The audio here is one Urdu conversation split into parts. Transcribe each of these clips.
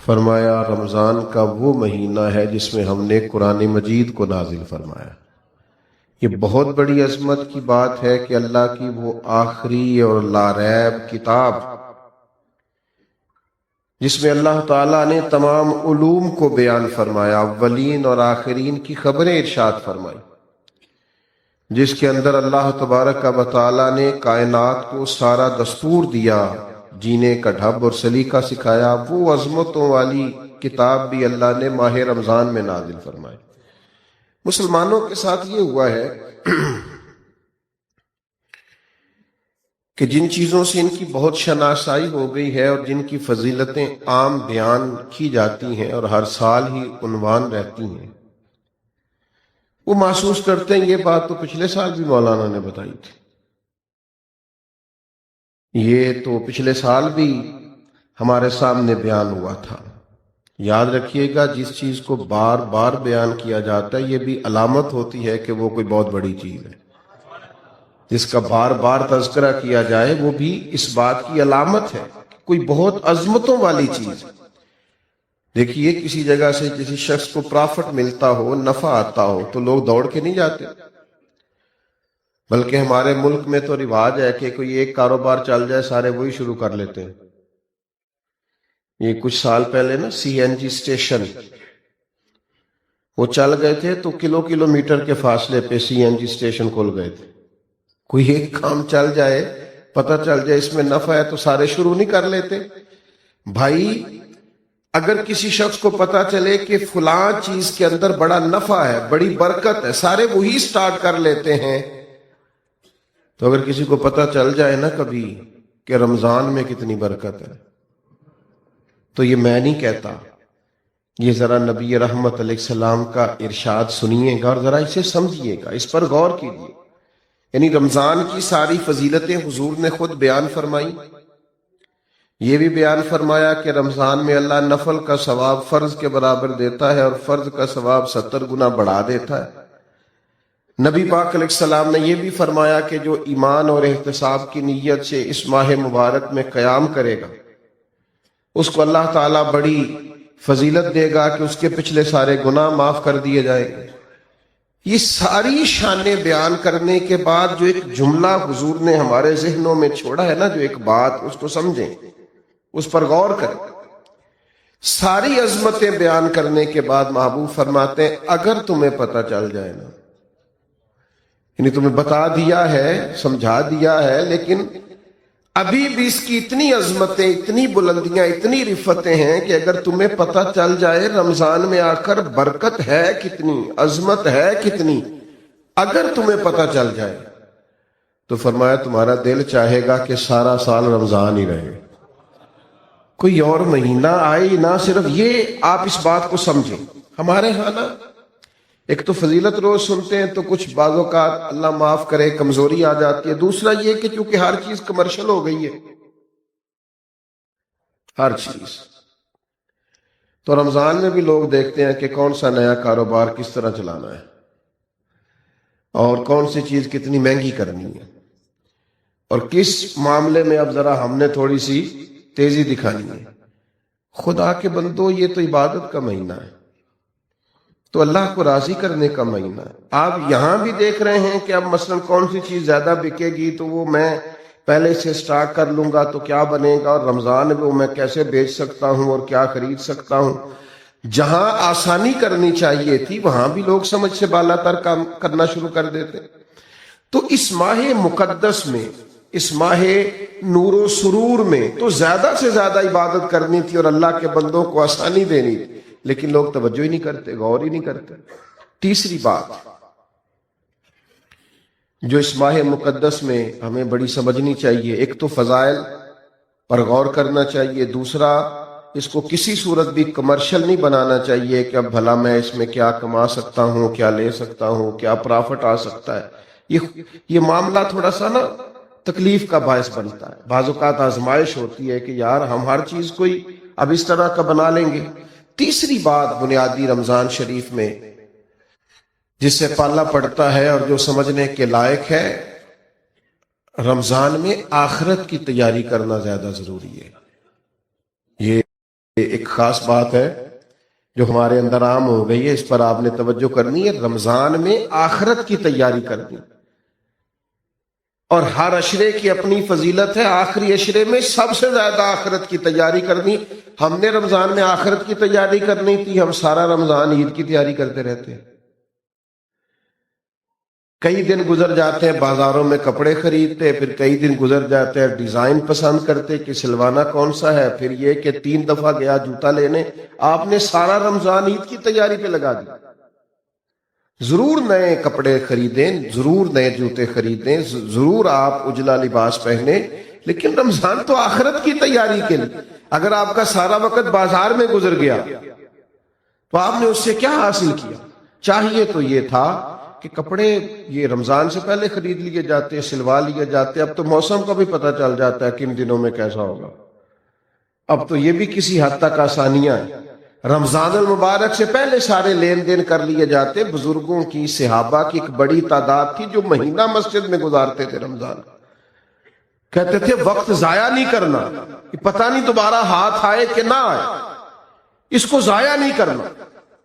فرمایا رمضان کا وہ مہینہ ہے جس میں ہم نے قرآن مجید کو نازل فرمایا۔ یہ بہت بڑی عظمت کی بات ہے کہ اللہ کی وہ آخری اور لاریب کتاب جس میں اللہ تعالیٰ نے تمام علوم کو بیان فرمایا، اولین اور آخرین کی خبریں ارشاد فرمائی، جس کے اندر اللہ تبارک و تعالیٰ نے کائنات کو سارا دستور دیا، جینے کا ڈھب اور سلیقہ سکھایا۔ وہ عظمتوں والی کتاب بھی اللہ نے ماہ رمضان میں نازل فرمائی۔ مسلمانوں کے ساتھ یہ ہوا ہے کہ جن چیزوں سے ان کی بہت شناسائی ہو گئی ہے اور جن کی فضیلتیں عام بیان کی جاتی ہیں اور ہر سال ہی عنوان رہتی ہیں، وہ محسوس کرتے ہیں یہ بات تو پچھلے سال بھی مولانا نے بتائی تھی، یہ تو پچھلے سال بھی ہمارے سامنے بیان ہوا تھا۔ یاد رکھیے گا، جس چیز کو بار بار بیان کیا جاتا ہے یہ بھی علامت ہوتی ہے کہ وہ کوئی بہت بڑی چیز ہے۔ جس کا بار بار تذکرہ کیا جائے وہ بھی اس بات کی علامت ہے، کوئی بہت عظمتوں والی چیز۔ دیکھیے، کسی جگہ سے کسی شخص کو پرافٹ ملتا ہو، نفع آتا ہو، تو لوگ دوڑ کے نہیں جاتے، بلکہ ہمارے ملک میں تو رواج ہے کہ کوئی ایک کاروبار چل جائے سارے وہی شروع کر لیتے ہیں۔ یہ کچھ سال پہلے نا سی این جی اسٹیشن وہ چل گئے تھے تو کلومیٹر کے فاصلے پہ سی این جی اسٹیشن کھل گئے تھے۔ کوئی ایک کام چل جائے، پتہ چل جائے اس میں نفع ہے تو سارے شروع نہیں کر لیتے۔ بھائی، اگر کسی شخص کو پتہ چلے کہ فلاں چیز کے اندر بڑا نفع ہے، بڑی برکت ہے، سارے وہی سٹارٹ کر لیتے ہیں۔ تو اگر کسی کو پتہ چل جائے نا کبھی کہ رمضان میں کتنی برکت ہے، تو یہ میں نہیں کہتا، یہ ذرا نبی رحمت علیہ السلام کا ارشاد سنیے گا اور ذرا اسے سمجھیے گا، اس پر غور کیجیے۔ یعنی رمضان کی ساری فضیلتیں حضور نے خود بیان فرمائی۔ یہ بھی بیان فرمایا کہ رمضان میں اللہ نفل کا ثواب فرض کے برابر دیتا ہے اور فرض کا ثواب 70 گنا بڑھا دیتا ہے۔ نبی پاک علیہ السلام نے یہ بھی فرمایا کہ جو ایمان اور احتساب کی نیت سے اس ماہ مبارک میں قیام کرے گا، اس کو اللہ تعالیٰ بڑی فضیلت دے گا کہ اس کے پچھلے سارے گناہ معاف کر دیے جائیں گے۔ یہ ساری شانیں بیان کرنے کے بعد جو ایک جملہ حضور نے ہمارے ذہنوں میں چھوڑا ہے نا، جو ایک بات، اس کو سمجھیں، اس پر غور کریں۔ ساری عظمتیں بیان کرنے کے بعد محبوب فرماتے ہیں اگر تمہیں پتہ چل جائے نا، یعنی تمہیں بتا دیا ہے، سمجھا دیا ہے، لیکن ابھی بھی اس کی اتنی عظمتیں، اتنی بلندیاں، اتنی رفتیں ہیں کہ اگر تمہیں پتہ چل جائے رمضان میں آ کر برکت ہے کتنی، عظمت ہے کتنی، اگر تمہیں پتہ چل جائے تو فرمایا تمہارا دل چاہے گا کہ سارا سال رمضان ہی رہے، کوئی اور مہینہ آئے نہ۔ صرف یہ آپ اس بات کو سمجھیں۔ ہمارے ہاں نا ایک تو فضیلت روز سنتے ہیں تو کچھ بعض اوقات اللہ معاف کرے کمزوری آ جاتی ہے، دوسرا یہ کہ چونکہ ہر چیز کمرشل ہو گئی ہے، ہر چیز، تو رمضان میں بھی لوگ دیکھتے ہیں کہ کون سا نیا کاروبار کس طرح چلانا ہے اور کون سی چیز کتنی مہنگی کرنی ہے اور کس معاملے میں اب ذرا ہم نے تھوڑی سی تیزی دکھانی ہے۔ خدا کے بندو، یہ تو عبادت کا مہینہ ہے، تو اللہ کو راضی کرنے کا مہینہ ہے۔ آپ یہاں بھی دیکھ رہے ہیں کہ اب مثلا کون سی چیز زیادہ بکے گی تو وہ میں پہلے سے سٹارٹ کر لوں گا تو کیا بنے گا، اور رمضان میں وہ میں کیسے بیچ سکتا ہوں اور کیا خرید سکتا ہوں۔ جہاں آسانی کرنی چاہیے تھی وہاں بھی لوگ سمجھ سے بالا تر کام کرنا شروع کر دیتے۔ تو اس ماہ مقدس میں، اس ماہ نور و سرور میں تو زیادہ سے زیادہ عبادت کرنی تھی اور اللہ کے بندوں کو آسانی دینی تھی، لیکن لوگ توجہ ہی نہیں کرتے، غور ہی نہیں کرتے۔ تیسری بات جو اس ماہ مقدس میں ہمیں بڑی سمجھنی چاہیے، ایک تو فضائل پر غور کرنا چاہیے، دوسرا اس کو کسی صورت بھی کمرشل نہیں بنانا چاہیے کہ اب بھلا میں اس میں کیا کما سکتا ہوں، کیا لے سکتا ہوں، کیا پرافٹ آ سکتا ہے۔ یہ معاملہ تھوڑا سا نا تکلیف کا باعث بنتا ہے۔ بعض اوقات آزمائش ہوتی ہے کہ یار ہم ہر چیز کوئی اب اس طرح کا بنا لیں گے۔ تیسری بات بنیادی رمضان شریف میں جس سے پالا پڑتا ہے اور جو سمجھنے کے لائق ہے، رمضان میں آخرت کی تیاری کرنا زیادہ ضروری ہے۔ یہ ایک خاص بات ہے جو ہمارے اندر عام ہو گئی ہے، اس پر آپ نے توجہ کرنی ہے۔ رمضان میں آخرت کی تیاری کرنی، اور ہر عشرے کی اپنی فضیلت ہے، آخری عشرے میں سب سے زیادہ آخرت کی تیاری کرنی۔ ہم نے رمضان میں آخرت کی تیاری کرنی تھی، ہم سارا رمضان عید کی تیاری کرتے رہتے ہیں۔ کئی دن گزر جاتے ہیں بازاروں میں کپڑے خریدتے، پھر کئی دن گزر جاتے ہیں ڈیزائن پسند کرتے کہ سلوانا کون سا ہے، پھر یہ کہ 3 دفعہ گیا جوتا لینے۔ آپ نے سارا رمضان عید کی تیاری پہ لگا دی۔ ضرور نئے کپڑے خریدیں، ضرور نئے جوتے خریدیں، ضرور آپ اجلا لباس پہنیں، لیکن رمضان تو آخرت کی تیاری کے لیے۔ اگر آپ کا سارا وقت بازار میں گزر گیا تو آپ نے اس سے کیا حاصل کیا؟ چاہیے تو یہ تھا کہ کپڑے یہ رمضان سے پہلے خرید لیے جاتے، سلوا لیے جاتے۔ اب تو موسم کا بھی پتہ چل جاتا ہے کن دنوں میں کیسا ہوگا۔ اب تو یہ بھی کسی حد تک آسانیاں ہیں۔ رمضان المبارک سے پہلے سارے لین دین کر لیے جاتے۔ بزرگوں کی، صحابہ کی ایک بڑی تعداد تھی جو مہینہ مسجد میں گزارتے تھے رمضان۔ کہتے تھے وقت ضائع نہیں کرنا، پتہ نہیں دوبارہ ہاتھ آئے کہ نہ آئے، اس کو ضائع نہیں کرنا۔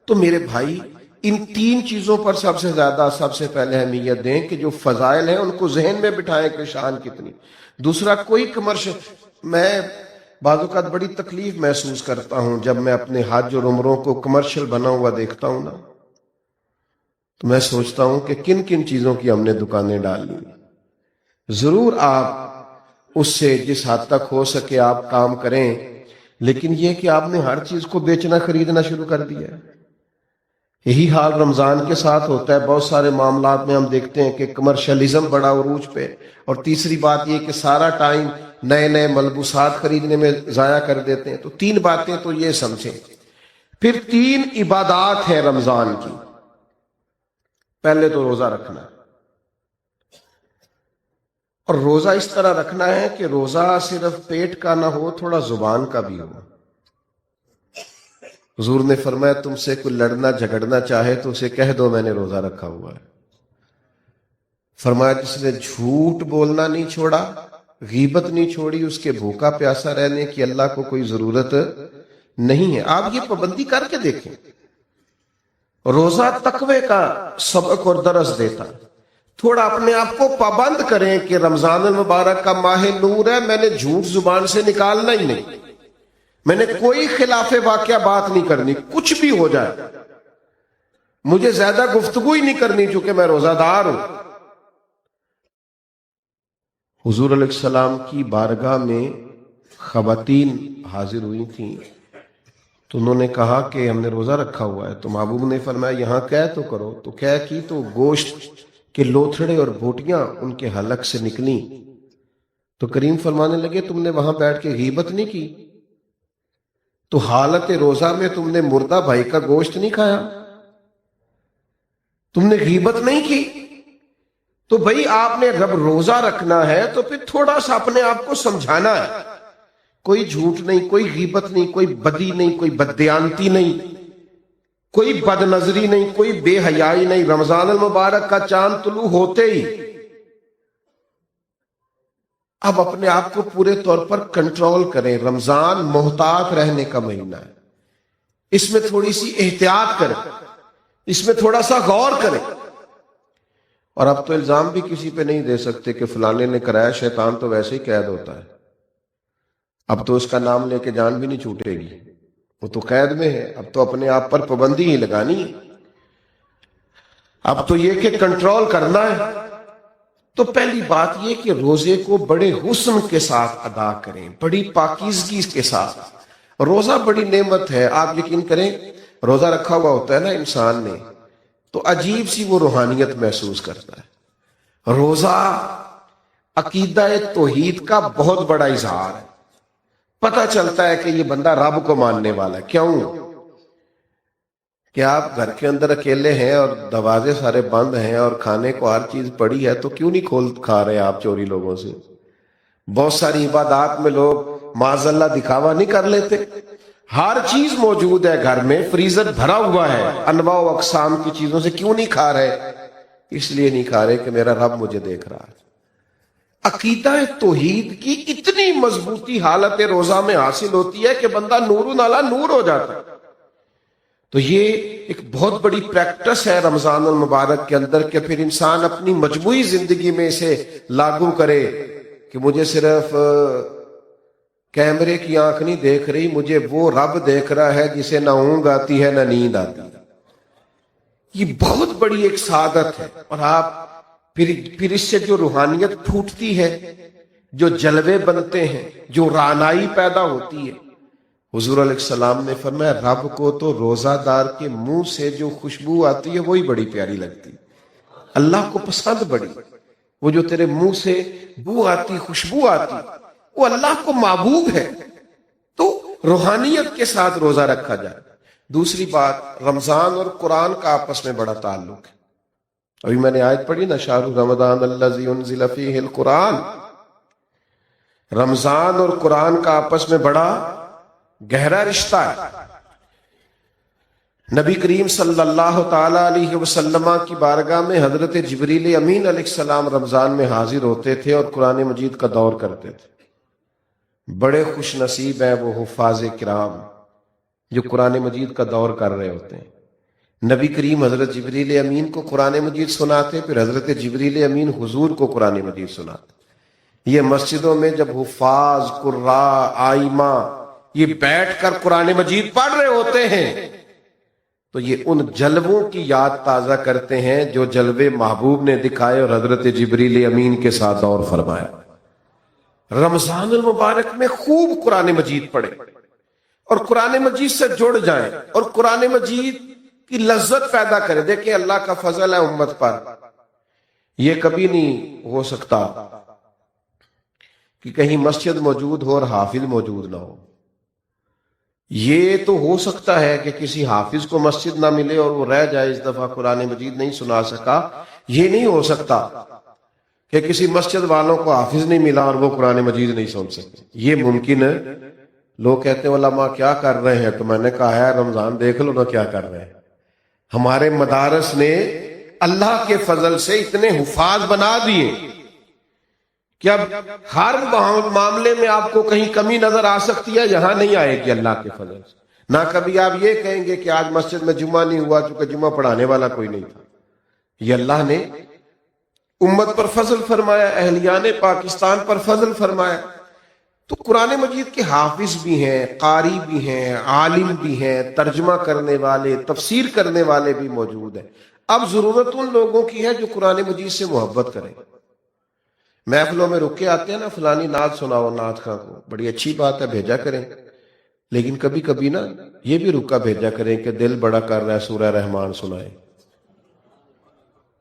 تو میرے بھائی ان 3 چیزوں پر سب سے زیادہ سب سے پہلے اہمیت دیں کہ جو فضائل ہیں ان کو ذہن میں بٹھائیں کہ شان کتنی۔ دوسرا، کوئی کمرشل، میں بعض اوقات بڑی تکلیف محسوس کرتا ہوں جب میں اپنے حج اور عمروں کو کمرشل بنا ہوا دیکھتا ہوں نا، تو میں سوچتا ہوں کہ کن کن چیزوں کی ہم نے دکانیں ڈال لی۔ ضرور آپ اس سے جس حد تک ہو سکے آپ کام کریں، لیکن یہ کہ آپ نے ہر چیز کو بیچنا خریدنا شروع کر دیا ہے۔ یہی حال رمضان کے ساتھ ہوتا ہے۔ بہت سارے معاملات میں ہم دیکھتے ہیں کہ کمرشلزم بڑا عروج پہ، اور تیسری بات یہ کہ سارا ٹائم نئے نئے ملبوسات خریدنے میں ضائع کر دیتے ہیں۔ تو 3 باتیں تو یہ سمجھیں۔ پھر 3 عبادات ہیں رمضان کی۔ پہلے تو روزہ رکھنا ہے، اور روزہ اس طرح رکھنا ہے کہ روزہ صرف پیٹ کا نہ ہو، تھوڑا زبان کا بھی ہو۔ حضور نے فرمایا تم سے کوئی لڑنا جھگڑنا چاہے تو اسے کہہ دو میں نے روزہ رکھا ہوا ہے۔ فرمایا جس نے جھوٹ بولنا نہیں چھوڑا، غیبت نہیں چھوڑی، اس کے بھوکا پیاسا رہنے کی اللہ کو کوئی ضرورت نہیں ہے۔ آپ یہ پابندی کر کے دیکھیں۔ روزہ تقوی کا سبق اور درس دیتا ہے۔ تھوڑا اپنے آپ کو پابند کریں کہ رمضان المبارک کا ماہ نور ہے، میں نے جھوٹ زبان سے نکالنا ہی نہیں، میں نے کوئی خلاف واقعہ بات نہیں کرنی، کچھ بھی ہو جائے مجھے زیادہ گفتگو ہی نہیں کرنی چونکہ میں روزہ دار ہوں۔ حضور علیہ السلام کی بارگاہ میں خواتین حاضر ہوئی تھیں، تو انہوں نے کہا کہ ہم نے روزہ رکھا ہوا ہے۔ تو محبوب نے فرمایا یہاں قے تو کرو۔ تو قے کی تو گوشت کے لوتھڑے اور بوٹیاں ان کے حلق سے نکلی۔ تو کریم فرمانے لگے تم نے وہاں بیٹھ کے غیبت نہیں کی؟ تو حالت روزہ میں تم نے مردہ بھائی کا گوشت نہیں کھایا؟ تم نے غیبت نہیں کی؟ تو بھئی آپ نے جب روزہ رکھنا ہے تو پھر تھوڑا سا اپنے آپ کو سمجھانا ہے۔ کوئی جھوٹ نہیں، کوئی غیبت نہیں، کوئی بدی نہیں، کوئی بددیانتی نہیں، کوئی بد نظری نہیں، کوئی بے حیائی نہیں۔ رمضان المبارک کا چاند طلوع ہوتے ہی اب اپنے آپ کو پورے طور پر کنٹرول کریں۔ رمضان محتاط رہنے کا مہینہ ہے، اس میں تھوڑی سی احتیاط کریں، اس میں تھوڑا سا غور کریں۔ اور اب تو الزام بھی کسی پہ نہیں دے سکتے کہ فلانے نے کرایا، شیطان تو ویسے ہی قید ہوتا ہے۔ اب تو اس کا نام لے کے جان بھی نہیں چھوٹے گی، وہ تو قید میں ہے۔ اب تو اپنے آپ پر پابندی ہی لگانی ہے۔ اب تو یہ کہ کنٹرول کرنا ہے۔ تو پہلی بات یہ کہ روزے کو بڑے حسن کے ساتھ ادا کریں، بڑی پاکیزگی کے ساتھ۔ روزہ بڑی نعمت ہے۔ آپ یقین کریں روزہ رکھا ہوا ہوتا ہے نا انسان نے تو عجیب سی وہ روحانیت محسوس کرتا ہے۔ روزہ عقیدہ توحید کا بہت بڑا اظہار ہے۔ پتہ چلتا ہے کہ یہ بندہ رب کو ماننے والا ہے۔ کیوں کہ آپ گھر کے اندر اکیلے ہیں اور دروازے سارے بند ہیں اور کھانے کو ہر چیز پڑی ہے، تو کیوں نہیں کھول کھا رہے آپ چوری لوگوں سے؟ بہت ساری عبادات میں لوگ معاذ اللہ دکھاوا نہیں کر لیتے۔ ہر چیز موجود ہے گھر میں، فریزر بھرا ہوا ہے انواع و اقسام کی چیزوں سے، کیوں نہیں کھا رہے؟ اس لیے نہیں کھا رہے کہ میرا رب مجھے دیکھ رہا ہے۔ عقیدہ توحید کی اتنی مضبوطی حالت روزہ میں حاصل ہوتی ہے کہ بندہ نور علی نور ہو جاتا ہے۔ تو یہ ایک بہت بڑی پریکٹس ہے رمضان المبارک کے اندر کہ پھر انسان اپنی مجموعی زندگی میں اسے لاگو کرے کہ مجھے صرف کیمرے کی آنکھ نہیں دیکھ رہی، مجھے وہ رب دیکھ رہا ہے جسے نہ اونگ آتی ہے نہ نیند آتی ہے۔ یہ بہت بڑی ایک سعادت ہے، اور آپ پھر اس سے جو روحانیت پھوٹتی ہے، جو جلوے بنتے ہیں، جو رعنائی پیدا ہوتی ہے، حضور علیہ السلام نے فرمایا رب کو تو روزہ دار کے منہ سے جو خوشبو آتی ہے وہی بڑی پیاری لگتی ہے، اللہ کو پسند بڑی، وہ جو تیرے منہ سے بو آتی، خوشبو آتی، وہ اللہ کو محبوب ہے۔ تو روحانیت کے ساتھ روزہ رکھا جائے۔ دوسری بات، رمضان اور قرآن کا آپس میں بڑا تعلق ہے۔ ابھی میں نے آیت پڑھی نا، شہر رمضان الذی انزل فیہ القرآن، رمضان اور قرآن کا آپس میں بڑا گہرا رشتہ ہے۔ نبی کریم صلی اللہ تعالی علیہ وسلم کی بارگاہ میں حضرت جبریل امین علیہ السلام رمضان میں حاضر ہوتے تھے اور قرآن مجید کا دور کرتے تھے۔ بڑے خوش نصیب ہیں وہ حفاظ کرام جو قرآن مجید کا دور کر رہے ہوتے ہیں۔ نبی کریم حضرت جبریل امین کو قرآن مجید سناتے، پھر حضرت جبریل امین حضور کو قرآن مجید سناتے۔ یہ مسجدوں میں جب حفاظ، قراء، آئمہ یہ بیٹھ کر قرآن مجید پڑھ رہے ہوتے ہیں تو یہ ان جلووں کی یاد تازہ کرتے ہیں جو جلوے محبوب نے دکھائے اور حضرت جبریل امین کے ساتھ دور فرمایا۔ رمضان المبارک میں خوب قرآن مجید پڑھیں اور قرآن مجید سے جڑ جائیں اور قرآن مجید کی لذت پیدا کریں۔ دیکھیں اللہ کا فضل ہے امت پر، یہ کبھی نہیں ہو سکتا کہ کہیں مسجد موجود ہو اور حافظ موجود نہ ہو۔ یہ تو ہو سکتا ہے کہ کسی حافظ کو مسجد نہ ملے اور وہ رہ جائے، اس دفعہ قرآن مجید نہیں سنا سکا۔ یہ نہیں ہو سکتا کہ کسی مسجد والوں کو حافظ نہیں ملا اور وہ قرآن مجید نہیں سن سکتے۔ یہ ممکن ہے۔ لوگ کہتے ہیں علماء کیا کر رہے ہیں، تو میں نے کہا ہے رمضان دیکھ لو نا کیا کر رہے ہیں۔ ہمارے مدارس نے اللہ کے فضل سے اتنے حفاظ بنا دیے کہ اب ہر معاملے میں آپ کو کہیں کمی نظر آ سکتی ہے، یہاں نہیں آئے گی اللہ کے فضل سے۔ نہ کبھی آپ یہ کہیں گے کہ آج مسجد میں جمعہ نہیں ہوا چونکہ جمعہ پڑھانے والا کوئی نہیں تھا۔ یہ اللہ نے امت پر فضل فرمایا، اہلیان پاکستان پر فضل فرمایا۔ تو قرآن مجید کے حافظ بھی ہیں، قاری بھی ہیں، عالم بھی ہیں، ترجمہ کرنے والے، تفسیر کرنے والے بھی موجود ہیں۔ اب ضرورت ان لوگوں کی ہے جو قرآن مجید سے محبت کریں۔ محفلوں میں رک کے آتے ہیں نا، فلانی نعت سناؤ نعت خاں کو، بڑی اچھی بات ہے، بھیجا کریں، لیکن کبھی کبھی نا یہ بھی رکا بھیجا کریں کہ دل بڑا کر رہا ہے سورہ رحمان سنائیں۔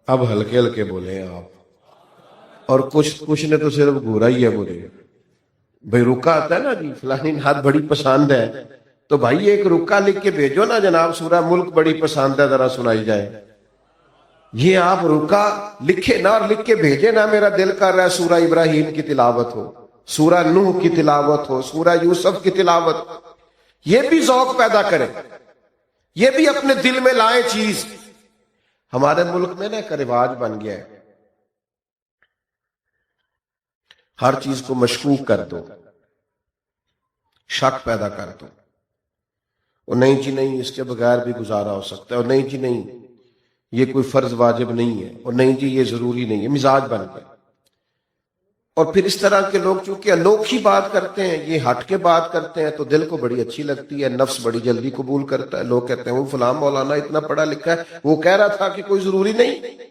اب ہلکے ہلکے بولیں آپ، اور کچھ نے تو صرف گورا ہی ہے بولے بھائی رکا آتا ہے نا جی فلانی نعت بڑی پسند ہے، تو بھائی ایک رکا لکھ کے بھیجو نا جناب، سورہ ملک بڑی پسند ہے ذرا سنائی جائے۔ یہ آپ رکا لکھے نا اور لکھ کے بھیجے نا، میرا دل کر رہا ہے سورہ ابراہیم کی تلاوت ہو، سورہ نوح کی تلاوت ہو، سورہ یوسف کی تلاوت، یہ بھی ذوق پیدا کریں، یہ بھی اپنے دل میں لائیں چیز۔ ہمارے ملک میں نا ایک رواج بن گیا ہے، ہر چیز کو مشکوک کر دو، شک پیدا کر دو، اور نہیں جی نہیں اس کے بغیر بھی گزارا ہو سکتا ہے، اور نہیں جی نہیں یہ کوئی فرض واجب نہیں ہے، اور نہیں جی یہ ضروری نہیں ہے، مزاج بن گیا۔ اور پھر اس طرح کے لوگ چونکہ انوکھی بات کرتے ہیں، یہ ہٹ کے بات کرتے ہیں، تو دل کو بڑی اچھی لگتی ہے، نفس بڑی جلدی قبول کرتا ہے۔ لوگ کہتے ہیں وہ فلاں مولانا اتنا پڑھا لکھا ہے، وہ کہہ رہا تھا کہ کوئی ضروری نہیں۔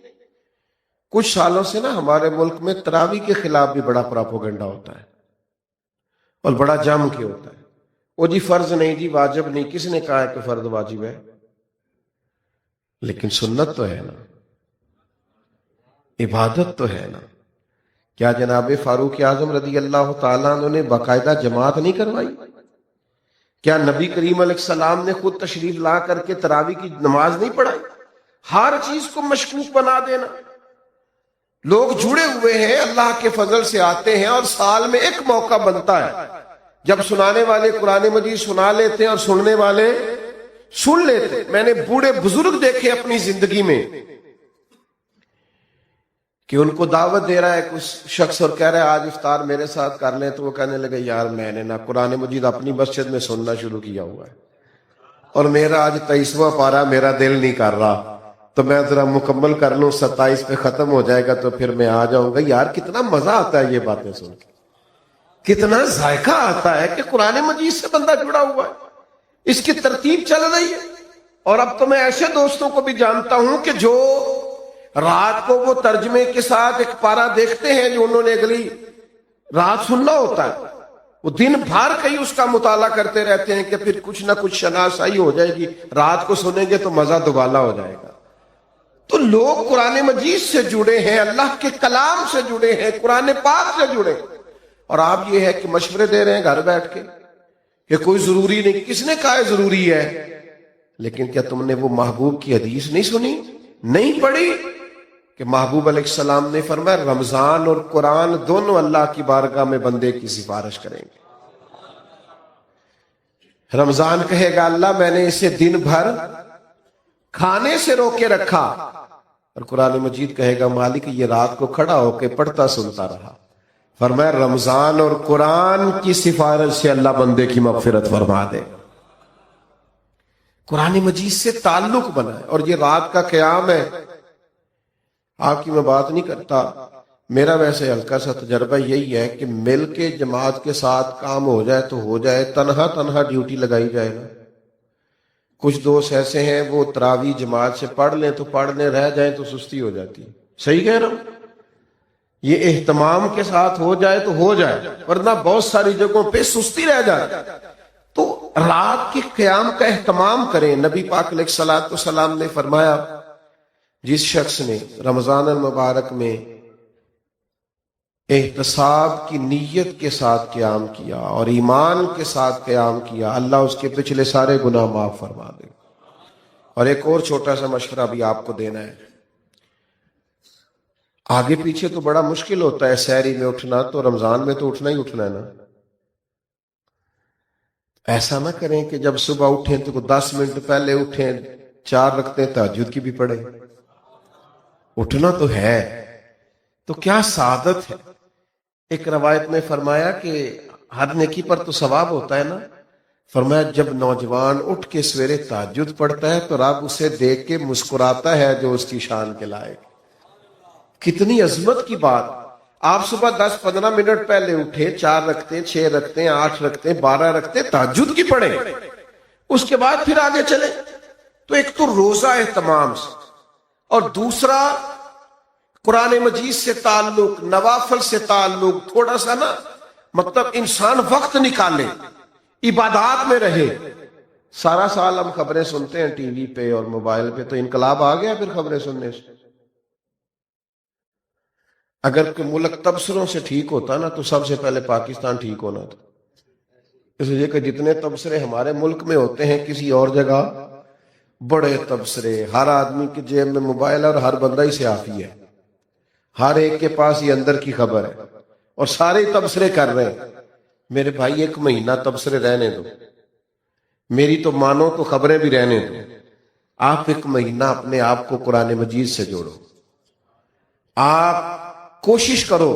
کچھ سالوں سے نا ہمارے ملک میں تراویح کے خلاف بھی بڑا پراپوگنڈا ہوتا ہے اور بڑا جم کے ہوتا ہے۔ وہ جی فرض نہیں جی واجب نہیں، کس نے کہا ہے کہ فرض واجب ہے؟ لیکن سنت تو ہے نا، عبادت تو ہے نا۔ کیا جناب فاروق اعظم رضی اللہ تعالیٰ عنہ نے باقاعدہ جماعت نہیں کروائی؟ کیا نبی کریم علیہ السلام نے خود تشریف لا کر کے تراویح کی نماز نہیں پڑھائی؟ ہر چیز کو مشکوک بنا دینا۔ لوگ جڑے ہوئے ہیں، اللہ کے فضل سے آتے ہیں، اور سال میں ایک موقع بنتا ہے جب سنانے والے قرآن مجید سنا لیتے ہیں اور سننے والے سن لیتے۔ میں نے بوڑھے بزرگ دیکھے اپنی زندگی میں کہ ان کو دعوت دے رہا ہے کچھ شخص اور کہہ رہا ہے آج افطار میرے ساتھ کر لیں، تو وہ کہنے لگے یار میں نے نہ قرآن مجید اپنی مسجد میں سننا شروع کیا ہوا ہے اور میرا آج 23واں پارہ میرا دل نہیں کر رہا، تو میں ذرا مکمل کر لوں، 27 پہ ختم ہو جائے گا تو پھر میں آ جاؤں گا۔ یار کتنا مزہ آتا ہے یہ باتیں سن کے، کتنا ذائقہ آتا ہے کہ قرآن مجید سے بندہ جڑا ہوا ہے، اس کی ترتیب چل رہی ہے۔ اور اب تو میں ایسے دوستوں کو بھی جانتا ہوں کہ جو رات کو وہ ترجمے کے ساتھ ایک پارہ دیکھتے ہیں جو انہوں نے اگلی رات سننا ہوتا ہے، وہ دن بھر کہیں اس کا مطالعہ کرتے رہتے ہیں کہ پھر کچھ نہ کچھ شناسائی ہو جائے گی، رات کو سنیں گے تو مزہ دوبالا ہو جائے گا۔ تو لوگ قرآن مجید سے جڑے ہیں، اللہ کے کلام سے جڑے ہیں، قرآن پاک سے جڑے ہیں، اور آپ یہ ہے کہ مشورے دے رہے ہیں گھر بیٹھ کے کہ کوئی ضروری نہیں۔ کس نے کہا ہے ضروری ہے؟ لیکن کیا تم نے وہ محبوب کی حدیث نہیں سنی، نہیں پڑھی کہ محبوب علیہ السلام نے فرمایا رمضان اور قرآن دونوں اللہ کی بارگاہ میں بندے کی سفارش کریں گے۔ رمضان کہے گا اللہ میں نے اسے دن بھر کھانے سے روکے رکھا، اور قرآن مجید کہے گا مالک یہ رات کو کھڑا ہو کے پڑھتا سنتا رہا۔ فرمایا رمضان اور قرآن کی سفارش سے اللہ بندے کی مغفرت فرما دے۔ قرآن مجید سے تعلق بنا ہے، اور یہ رات کا قیام ہے۔ آپ کی میں بات نہیں کرتا، میرا ویسے ہلکا سا تجربہ یہی ہے کہ مل کے جماعت کے ساتھ کام ہو جائے تو ہو جائے، تنہا ڈیوٹی لگائی جائے نا۔ کچھ دوست ایسے ہیں وہ تراویح جماعت سے پڑھ لیں تو پڑھ لیں، رہ جائیں تو سستی ہو جاتی ہے۔ صحیح کہہ رہا ہوں؟ یہ اہتمام کے ساتھ ہو جائے تو ہو جائے، ورنہ بہت ساری جگہوں پہ سستی رہ جائے۔ تو رات کے قیام کا اہتمام کریں۔ نبی پاک علیہ الصلوۃ والسلام نے فرمایا جس شخص نے رمضان المبارک میں احتساب کی نیت کے ساتھ قیام کیا اور ایمان کے ساتھ قیام کیا، اللہ اس کے پچھلے سارے گناہ معاف فرما دے۔ اور ایک اور چھوٹا سا مشورہ بھی آپ کو دینا ہے، آگے پیچھے تو بڑا مشکل ہوتا ہے سحری میں اٹھنا، تو رمضان میں تو اٹھنا ہی اٹھنا ہے نا۔ ایسا نہ کریں کہ جب صبح اٹھیں تو 10 منٹ پہلے اٹھیں، 4 رکعتیں تہجد کی بھی پڑھیں۔ اٹھنا تو ہے، تو کیا سعادت ہے۔ ایک روایت میں فرمایا کہ ہر نیکی پر تو ثواب ہوتا ہے نا، فرمایا جب نوجوان اٹھ کے سویرے تہجد پڑھتا ہے تو رب اسے دیکھ کے مسکراتا ہے جو اس کی شان کے لائق۔ کتنی عظمت کی بات۔ آپ صبح 10-15 منٹ پہلے اٹھے، 4 رکعتیں، 6 رکعتیں، 8 رکعتیں، 12 رکعتیں تہجد کی پڑھیں، اس کے بعد پھر آگے چلیں۔ تو ایک تو روزہ اہتمام سے، اور دوسرا قرآن مجید سے تعلق، نوافل سے تعلق، تھوڑا سا نا مطلب انسان وقت نکالے، عبادات میں رہے۔ سارا سال ہم خبریں سنتے ہیں ٹی وی پہ اور موبائل پہ، تو انقلاب آ گیا پھر خبریں سننے سے۔ اگر کوئی ملک تبصروں سے ٹھیک ہوتا نا تو سب سے پہلے پاکستان ٹھیک ہونا تھا، اس لیے کہ جتنے تبصرے ہمارے ملک میں ہوتے ہیں کسی اور جگہ بڑے تبصرے، ہر آدمی کے جیب میں موبائل ہے اور ہر بندہ ہی صحافی ہے، ہر ایک کے پاس یہ اندر کی خبر ہے اور سارے تبصرے کر رہے ہیں۔ میرے بھائی 1 مہینہ تبصرے رہنے دو، میری تو مانو تو خبریں بھی رہنے دو۔ آپ 1 مہینہ اپنے آپ کو قرآن مجید سے جوڑو، آپ کوشش کرو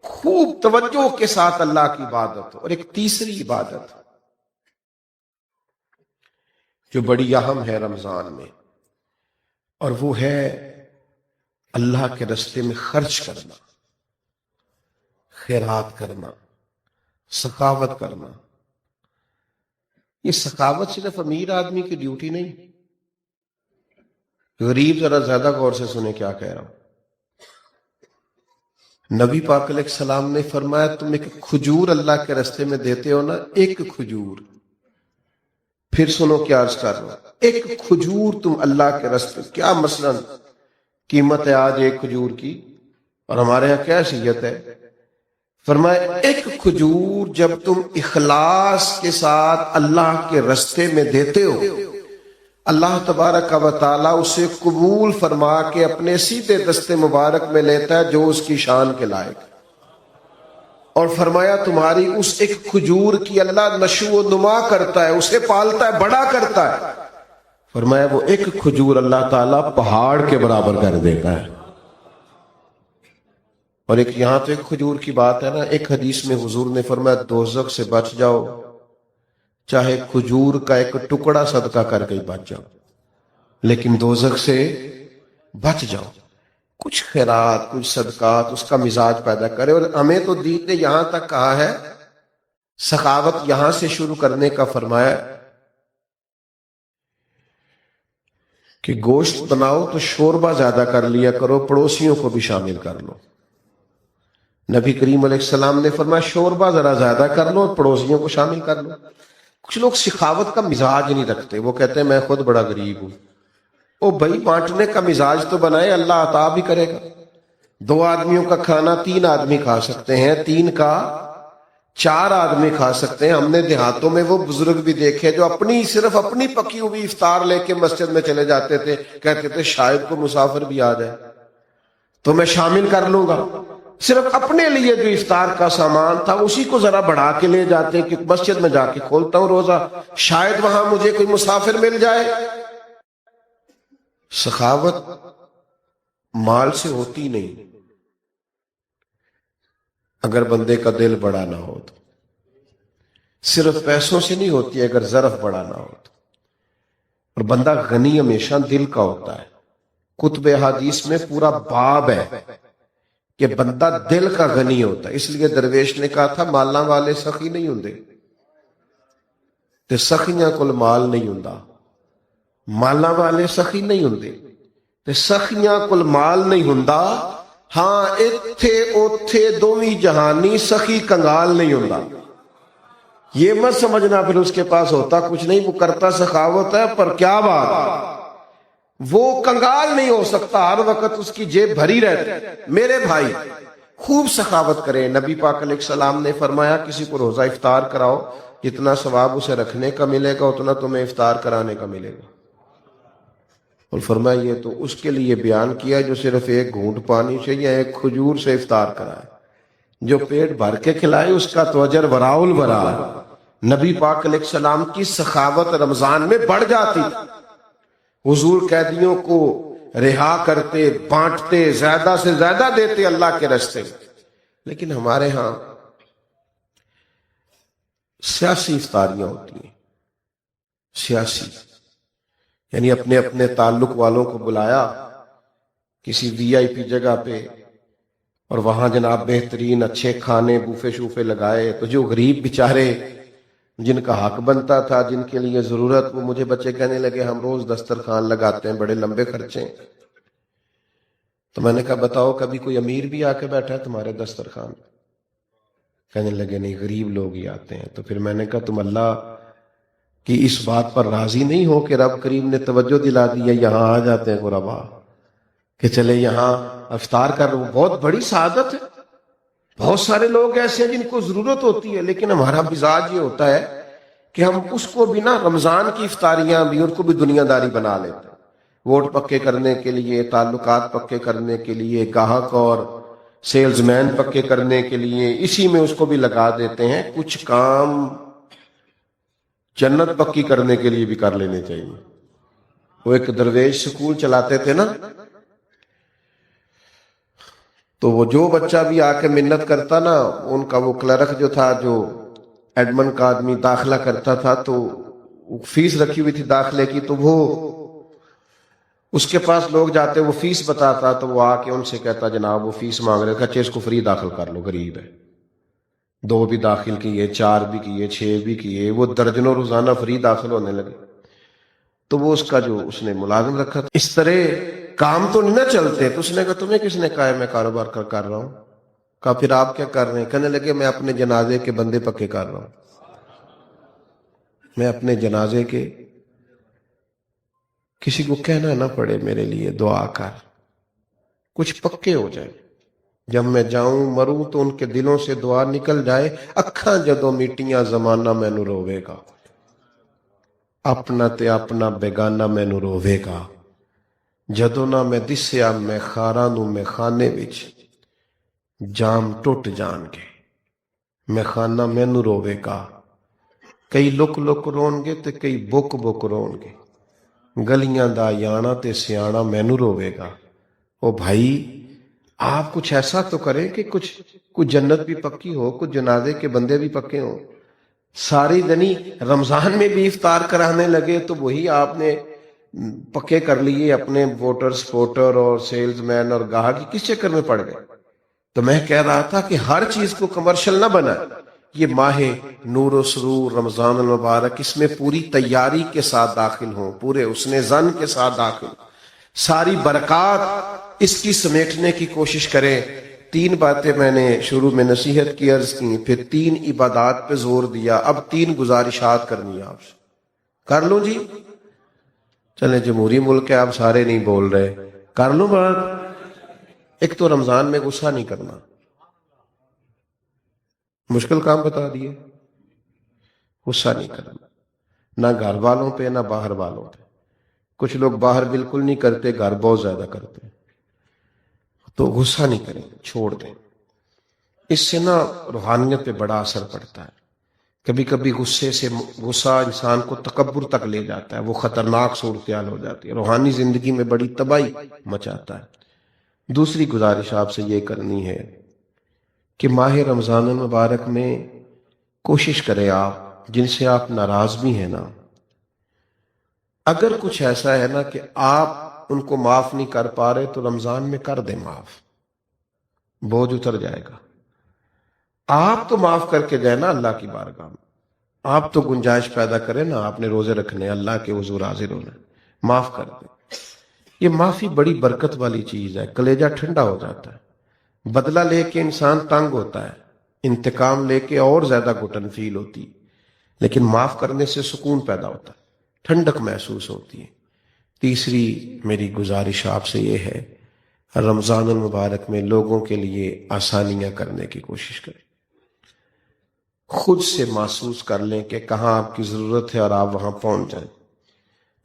خوب توجہ کے ساتھ اللہ کی عبادت۔ اور ایک تیسری عبادت جو بڑی اہم ہے رمضان میں، اور وہ ہے اللہ کے راستے میں خرچ کرنا، خیرات کرنا، سخاوت کرنا۔ یہ سخاوت صرف امیر آدمی کی ڈیوٹی نہیں، غریب ذرا زیادہ غور سے سنیں کیا کہہ رہا ہوں۔ نبی پاک علیہ السلام نے فرمایا تم ایک کھجور اللہ کے راستے میں دیتے ہو نا، ایک کھجور، پھر سنو کیا عرض کر رہا ہوں، ایک کھجور تم اللہ کے راستے، کیا مثلا قیمت ہے آج ایک کھجور کی، اور ہمارے ہاں کیا حیثیت ہے، فرمایا ایک کھجور جب تم اخلاص کے ساتھ اللہ کے راستے میں دیتے ہو، اللہ تبارک و تعالیٰ اسے قبول فرما کے اپنے سیدھے دستے مبارک میں لیتا ہے جو اس کی شان کے لائق، اور فرمایا تمہاری اس ایک کھجور کی اللہ نشو و نما کرتا ہے، اسے پالتا ہے، بڑا کرتا ہے۔ فرمایا وہ ایک کھجور اللہ تعالیٰ پہاڑ کے برابر کر دیتا ہے۔ اور ایک یہاں تو ایک کھجور کی بات ہے نا، ایک حدیث میں حضور نے فرمایا دوزخ سے بچ جاؤ چاہے کھجور کا ایک ٹکڑا صدقہ کر کے بچ جاؤ، لیکن دوزخ سے بچ جاؤ. کچھ خیرات، کچھ صدقات اس کا مزاج پیدا کرے. اور ہمیں تو دین نے یہاں تک کہا ہے، سخاوت یہاں سے شروع کرنے کا فرمایا کہ گوشت بناؤ تو شوربہ زیادہ کر لیا کرو، پڑوسیوں کو بھی شامل کر لو. نبی کریم علیہ السلام نے فرمایا شوربہ ذرا زیادہ کر لو اور پڑوسیوں کو شامل کر لو. کچھ لوگ سخاوت کا مزاج نہیں رکھتے، وہ کہتے ہیں میں خود بڑا غریب ہوں. او بھائی بانٹنے کا مزاج تو بنائے، اللہ عطا بھی کرے گا. 2 آدمیوں کا کھانا 3 آدمی کھا سکتے ہیں، 3 کا 4 آدمی کھا سکتے ہیں. ہم نے دیہاتوں میں وہ بزرگ بھی دیکھے جو صرف اپنی پکی ہوئی افطار لے کے مسجد میں چلے جاتے تھے، کہتے تھے شاید کو مسافر بھی آ جائے تو میں شامل کر لوں گا. صرف اپنے لیے جو افطار کا سامان تھا اسی کو ذرا بڑھا کے لے جاتے کہ مسجد میں جا کے کھولتا ہوں روزہ، شاید وہاں مجھے کوئی مسافر مل جائے. سخاوت مال سے ہوتی نہیں، اگر بندے کا دل بڑا نہ ہو تو. صرف پیسوں سے نہیں ہوتی اگر ظرف بڑا نہ ہو تو. اور بندہ غنی ہمیشہ دل کا ہوتا ہے. کتب حدیث میں پورا باب ہے کہ بندہ دل کا غنی ہوتا ہے. اس لیے درویش نے کہا تھا مالاں والے سخی نہیں ہوندے تے سخیاں کول مال نہیں ہوندا. مالاں والے سخی نہیں ہوندے تے سخیاں کول مال نہیں ہوندا. ہاں ایتھے اوتھے دوویں جہانی سخی کنگال نہیں ہوندا. یہ مت سمجھنا پھر اس کے پاس ہوتا کچھ نہیں، وہ کرتا سخاوت ہے، پر کیا بات وہ کنگال نہیں ہو سکتا، ہر وقت اس کی جیب بھری رہتی. میرے بھائی خوب سخاوت کرے. نبی پاک علیہ السلام نے فرمایا کسی کو روزہ افطار کراؤ، جتنا ثواب اسے رکھنے کا ملے گا اتنا تمہیں افطار کرانے کا ملے گا. اور فرمایا یہ تو اس کے لیے بیان کیا جو صرف ایک گھونٹ پانی سے یا ایک کھجور سے افطار کرائے. جو پیٹ بھر کے کھلائے اس کا تو اجر وراء الورا. نبی پاک علیہ السلام کی سخاوت رمضان میں بڑھ جاتی تھی. حضور قیدیوں کو رہا کرتے، بانٹتے، زیادہ سے زیادہ دیتے اللہ کے راستے میں. لیکن ہمارے ہاں سیاسی افطاریاں ہوتی ہیں. سیاسی یعنی اپنے اپنے تعلق والوں کو بلایا کسی وی آئی پی جگہ پہ اور وہاں جناب بہترین اچھے کھانے بوفے شوفے لگائے، تو جو غریب بیچارے جن کا حق بنتا تھا، جن کے لیے ضرورت، وہ مجھے بچے کہنے لگے ہم روز دسترخوان لگاتے ہیں، بڑے لمبے خرچے. تو میں نے کہا بتاؤ کبھی کوئی امیر بھی آ کے بیٹھا ہے تمہارے دسترخوان؟ کہنے لگے نہیں، غریب لوگ ہی آتے ہیں. تو پھر میں نے کہا تم اللہ کی اس بات پر راضی نہیں ہو کہ رب کریم نے توجہ دلا دی ہے، یہاں آ جاتے ہیں غربا کہ چلے یہاں افطار کر رہے. بہت بڑی سعادت ہے. بہت سارے لوگ ایسے ہیں جن کو ضرورت ہوتی ہے، لیکن ہمارا مزاج یہ ہوتا ہے کہ ہم اس کو بھی نا، رمضان کی افطاریاں بھی ان کو بھی دنیا داری بنا لیتے ہیں. ووٹ پکے کرنے کے لیے، تعلقات پکے کرنے کے لیے، گاہک اور سیلز مین پکے کرنے کے لیے اسی میں اس کو بھی لگا دیتے ہیں. کچھ کام جنت پکی کرنے کے لیے بھی کر لینے چاہیے. وہ ایک درویش سکول چلاتے تھے نا، تو وہ جو بچہ بھی آ کے منت کرتا نا، ان کا وہ کلرک جو تھا، جو ایڈمن کا آدمی داخلہ کرتا تھا، تو فیس رکھی ہوئی تھی داخلے کی، تو وہ اس کے پاس لوگ جاتے، وہ فیس بتاتا، تو وہ آ کے ان سے کہتا جناب وہ فیس مانگ رہے تھا، اچھا اس کو فری داخل کر لو، غریب ہے. 2 بھی داخل کیے، 4 بھی کیے، 6 بھی کیے، وہ درجنوں روزانہ فری داخل ہونے لگے. تو وہ اس کا جو اس نے ملازم رکھا تھا، اس طرح کام تو نہیں نہ چلتے. تو اس نے کہا تمہیں کس نے کہا ہے میں کاروبار کر رہا ہوں؟ کہا پھر آپ کیا کر رہے ہیں؟ کہنے لگے میں اپنے جنازے کے بندے پکے کر رہا ہوں. میں اپنے جنازے کے، کسی کو کہنا نہ پڑے میرے لیے دعا کر، کچھ پکے ہو جائیں. جب میں جاؤں مروں تو ان کے دلوں سے دعا نکل جائے. اکھاں جدوں میٹیاں زمانہ مینوں روے گا، اپنا تے اپنا بیگانہ مینوں روے گا. جدوں نہ میں دسیا میں خاراں نوں میں خانے وچ، جام ٹوٹ جان گے میں خانہ مینوں روے گا. کئی لک لک رون گے تے کئی بک بک رون گے، گلیاں دا یانا تے سیانا مینوں روے گا. او بھائی آپ کچھ ایسا تو کریں کہ کچھ جنت بھی پکی ہو، کچھ جنازے کے بندے بھی پکے ہوں. ساری دنی رمضان میں بھی افطار کرانے لگے تو وہی آپ نے پکے کر لیے اپنے ووٹر سپورٹر اور سیلز مین اور گاہک، کس چکر میں پڑ گئے؟ تو میں کہہ رہا تھا کہ ہر چیز کو کمرشل نہ بنا. یہ ماہ نور و سرور رمضان المبارک، اس میں پوری تیاری کے ساتھ داخل ہوں، پورے حسن ظن کے ساتھ داخل، ساری برکات اس کی سمیٹنے کی کوشش کریں. 3 باتیں میں نے شروع میں نصیحت کی عرض کی، پھر 3 عبادات پہ زور دیا، اب 3 گزارشات کرنی ہے آپ سے. کر لوں جی؟ چلیں جمہوری ملک ہے، آپ سارے نہیں بول رہے، کر لوں بات. ایک تو رمضان میں غصہ نہیں کرنا، مشکل کام بتا دیے. غصہ نہیں کرنا، نہ گھر والوں پہ نہ باہر والوں پہ. کچھ لوگ باہر بالکل نہیں کرتے، گھر بہت زیادہ کرتے. تو غصہ نہیں کریں، چھوڑ دیں. اس سے نا روحانیت پہ بڑا اثر پڑتا ہے. کبھی کبھی غصہ انسان کو تکبر تک لے جاتا ہے، وہ خطرناک صورتحال ہو جاتی ہے، روحانی زندگی میں بڑی تباہی مچاتا ہے. دوسری گزارش آپ سے یہ کرنی ہے کہ ماہ رمضان المبارک میں کوشش کریں، آپ جن سے آپ ناراض بھی ہیں نا، اگر کچھ ایسا ہے نا کہ آپ ان کو معاف نہیں کر پا رہے تو رمضان میں کر دیں معاف، بوجھ اتر جائے گا. آپ تو معاف کر کے جائیں نا اللہ کی بارگاہ میں، آپ تو گنجائش پیدا کریں نا، آپ نے روزے رکھنے، اللہ کے حضور حاضر ہونا، معاف کر دیں. یہ معافی بڑی برکت والی چیز ہے، کلیجہ ٹھنڈا ہو جاتا ہے. بدلہ لے کے انسان تنگ ہوتا ہے، انتقام لے کے اور زیادہ گھٹن فیل ہوتی، لیکن معاف کرنے سے سکون پیدا ہوتا ہے، ٹھنڈک محسوس ہوتی ہے. تیسری میری گزارش آپ سے یہ ہے، رمضان المبارک میں لوگوں کے لیے آسانیاں کرنے کی کوشش کریں. خود سے محسوس کر لیں کہ کہاں آپ کی ضرورت ہے اور آپ وہاں پہنچ جائیں.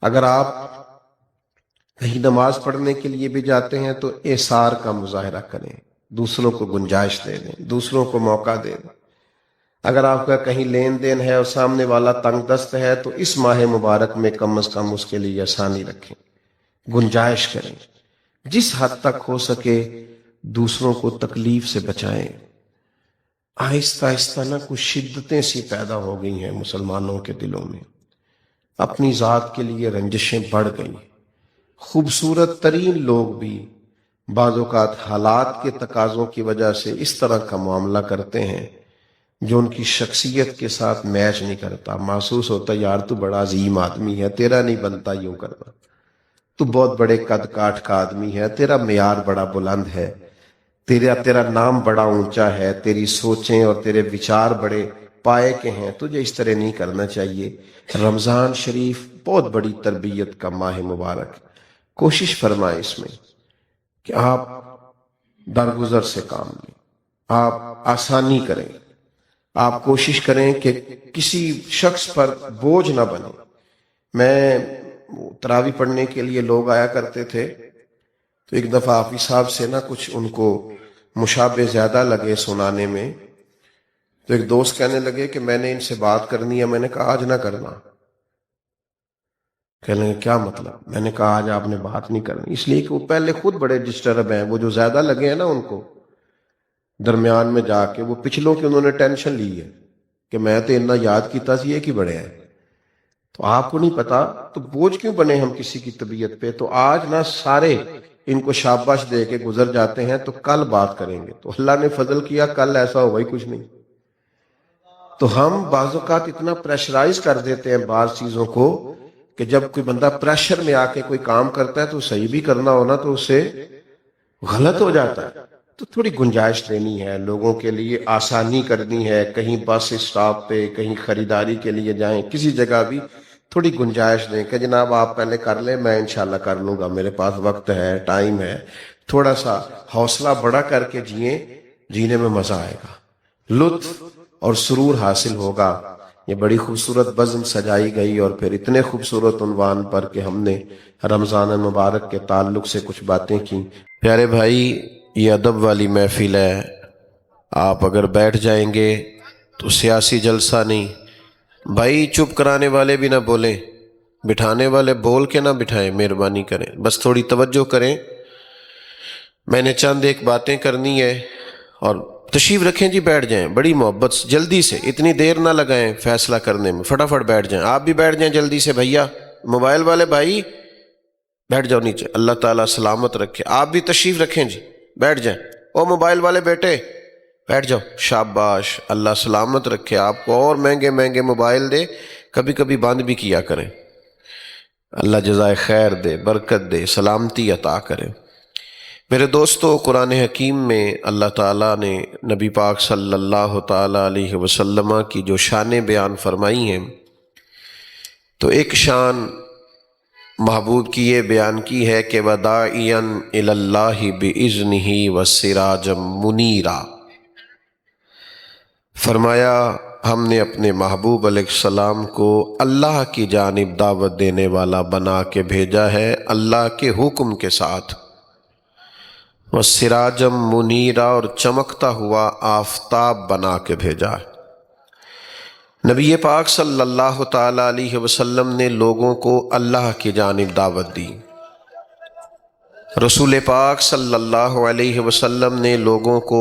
اگر آپ کہیں نماز پڑھنے کے لیے بھی جاتے ہیں تو ایثار کا مظاہرہ کریں، دوسروں کو گنجائش دے دیں، دوسروں کو موقع دے دیں. اگر آپ کا کہیں لین دین ہے اور سامنے والا تنگ دست ہے تو اس ماہ مبارک میں کم از کم اس کے لیے آسانی رکھیں، گنجائش کریں. جس حد تک ہو سکے دوسروں کو تکلیف سے بچائیں. آہستہ آہستہ نہ کچھ شدتیں سی پیدا ہو گئی ہیں مسلمانوں کے دلوں میں، اپنی ذات کے لیے رنجشیں بڑھ گئی. خوبصورت ترین لوگ بھی بعض اوقات حالات کے تقاضوں کی وجہ سے اس طرح کا معاملہ کرتے ہیں جو ان کی شخصیت کے ساتھ میچ نہیں کرتا. محسوس ہوتا یار تو بڑا عظیم آدمی ہے، تیرا نہیں بنتا یوں کرنا، تو بہت بڑے قد کاٹ کا آدمی ہے، تیرا معیار بڑا بلند ہے، تیرا نام بڑا اونچا ہے، تیری سوچیں اور تیرے وچار بڑے پائے کے ہیں، تجھے اس طرح نہیں کرنا چاہیے. رمضان شریف بہت بڑی تربیت کا ماہ مبارک، کوشش فرمائیں اس میں کہ آپ درگزر سے کام لیں، آپ آسانی کریں، آپ کوشش کریں کہ کسی شخص پر بوجھ نہ بنے. میں تراویح پڑھنے کے لیے لوگ آیا کرتے تھے تو ایک دفعہ حافظ صاحب سے نا کچھ ان کو مشابہ زیادہ لگے سنانے میں، تو ایک دوست کہنے لگے کہ میں نے ان سے بات کرنی ہے. میں نے کہا آج نہ کرنا. کہنے لگے کیا مطلب؟ میں نے کہا آج آپ نے بات نہیں کرنی، اس لیے کہ وہ پہلے خود بڑے ڈسٹرب ہیں، وہ جو زیادہ لگے ہیں نا ان کو درمیان میں جا کے وہ پچھلوں کی انہوں نے ٹینشن لی ہے کہ میں تو اتنا یاد کیتا سی یہ کی بڑے ہیں، تو آپ کو نہیں پتا تو بوجھ کیوں بنے ہم کسی کی طبیعت پہ. تو آج نہ سارے ان کو شاباش دے کے گزر جاتے ہیں تو کل بات کریں گے. تو اللہ نے فضل کیا کل ایسا ہوا ہی کچھ نہیں. تو ہم بعض اوقات اتنا پریشرائز کر دیتے ہیں بعض چیزوں کو کہ جب کوئی بندہ پریشر میں آ کے کوئی کام کرتا ہے تو صحیح بھی کرنا ہونا تو اس سے غلط ہو جاتا ہے. تو تھوڑی گنجائش دینی ہے، لوگوں کے لیے آسانی کرنی ہے. کہیں بس اسٹاپ پہ، کہیں خریداری کے لیے جائیں، کسی جگہ بھی تھوڑی گنجائش دیں کہ جناب آپ پہلے کر لیں، میں انشاءاللہ کر لوں گا، میرے پاس وقت ہے، ٹائم ہے. تھوڑا سا حوصلہ بڑا کر کے جینے میں مزہ آئے گا، لطف اور سرور حاصل ہوگا. یہ بڑی خوبصورت بزم سجائی گئی اور پھر اتنے خوبصورت عنوان پر کہ ہم نے رمضان المبارک کے تعلق سے کچھ باتیں کی. پیارے بھائی، یہ ادب والی محفل ہے، آپ اگر بیٹھ جائیں گے تو سیاسی جلسہ نہیں. بھائی چپ کرانے والے بھی نہ بولیں، بٹھانے والے بول کے نہ بٹھائیں، مہربانی کریں، بس تھوڑی توجہ کریں. میں نے چند ایک باتیں کرنی ہے، اور تشریف رکھیں جی، بیٹھ جائیں بڑی محبت سے، جلدی سے، اتنی دیر نہ لگائیں فیصلہ کرنے میں، فٹافٹ بیٹھ جائیں، آپ بھی بیٹھ جائیں جلدی سے، بھیا موبائل والے بھائی بیٹھ جاؤ نیچے، اللہ تعالیٰ سلامت رکھے، آپ بھی تشریف رکھیں جی، بیٹھ جائیں، او موبائل والے بیٹے بیٹھ جاؤ، شاباش، اللہ سلامت رکھے آپ کو، اور مہنگے مہنگے موبائل دے، کبھی کبھی بند بھی کیا کریں، اللہ جزائے خیر دے، برکت دے، سلامتی عطا کرے۔ میرے دوستو، قرآن حکیم میں اللہ تعالیٰ نے نبی پاک صلی اللہ تعالیٰ علیہ وسلم کی جو شانیں بیان فرمائی ہیں، تو ایک شان محبوب کی یہ بیان کی ہے کہ وَدَاعِيًا إِلَى اللَّهِ بِإِذْنِهِ وَسِرَاجًا مُنِيرًا، فرمایا ہم نے اپنے محبوب علیہ السلام کو اللہ کی جانب دعوت دینے والا بنا کے بھیجا ہے، اللہ کے حکم کے ساتھ، وَسِرَاجًا مُنِيرًا، اور چمکتا ہوا آفتاب بنا کے بھیجا ہے۔ نبی پاک صلی اللہ تعالیٰ علیہ وسلم نے لوگوں کو اللہ کی جانب دعوت دی، رسول پاک صلی اللہ علیہ وسلم نے لوگوں کو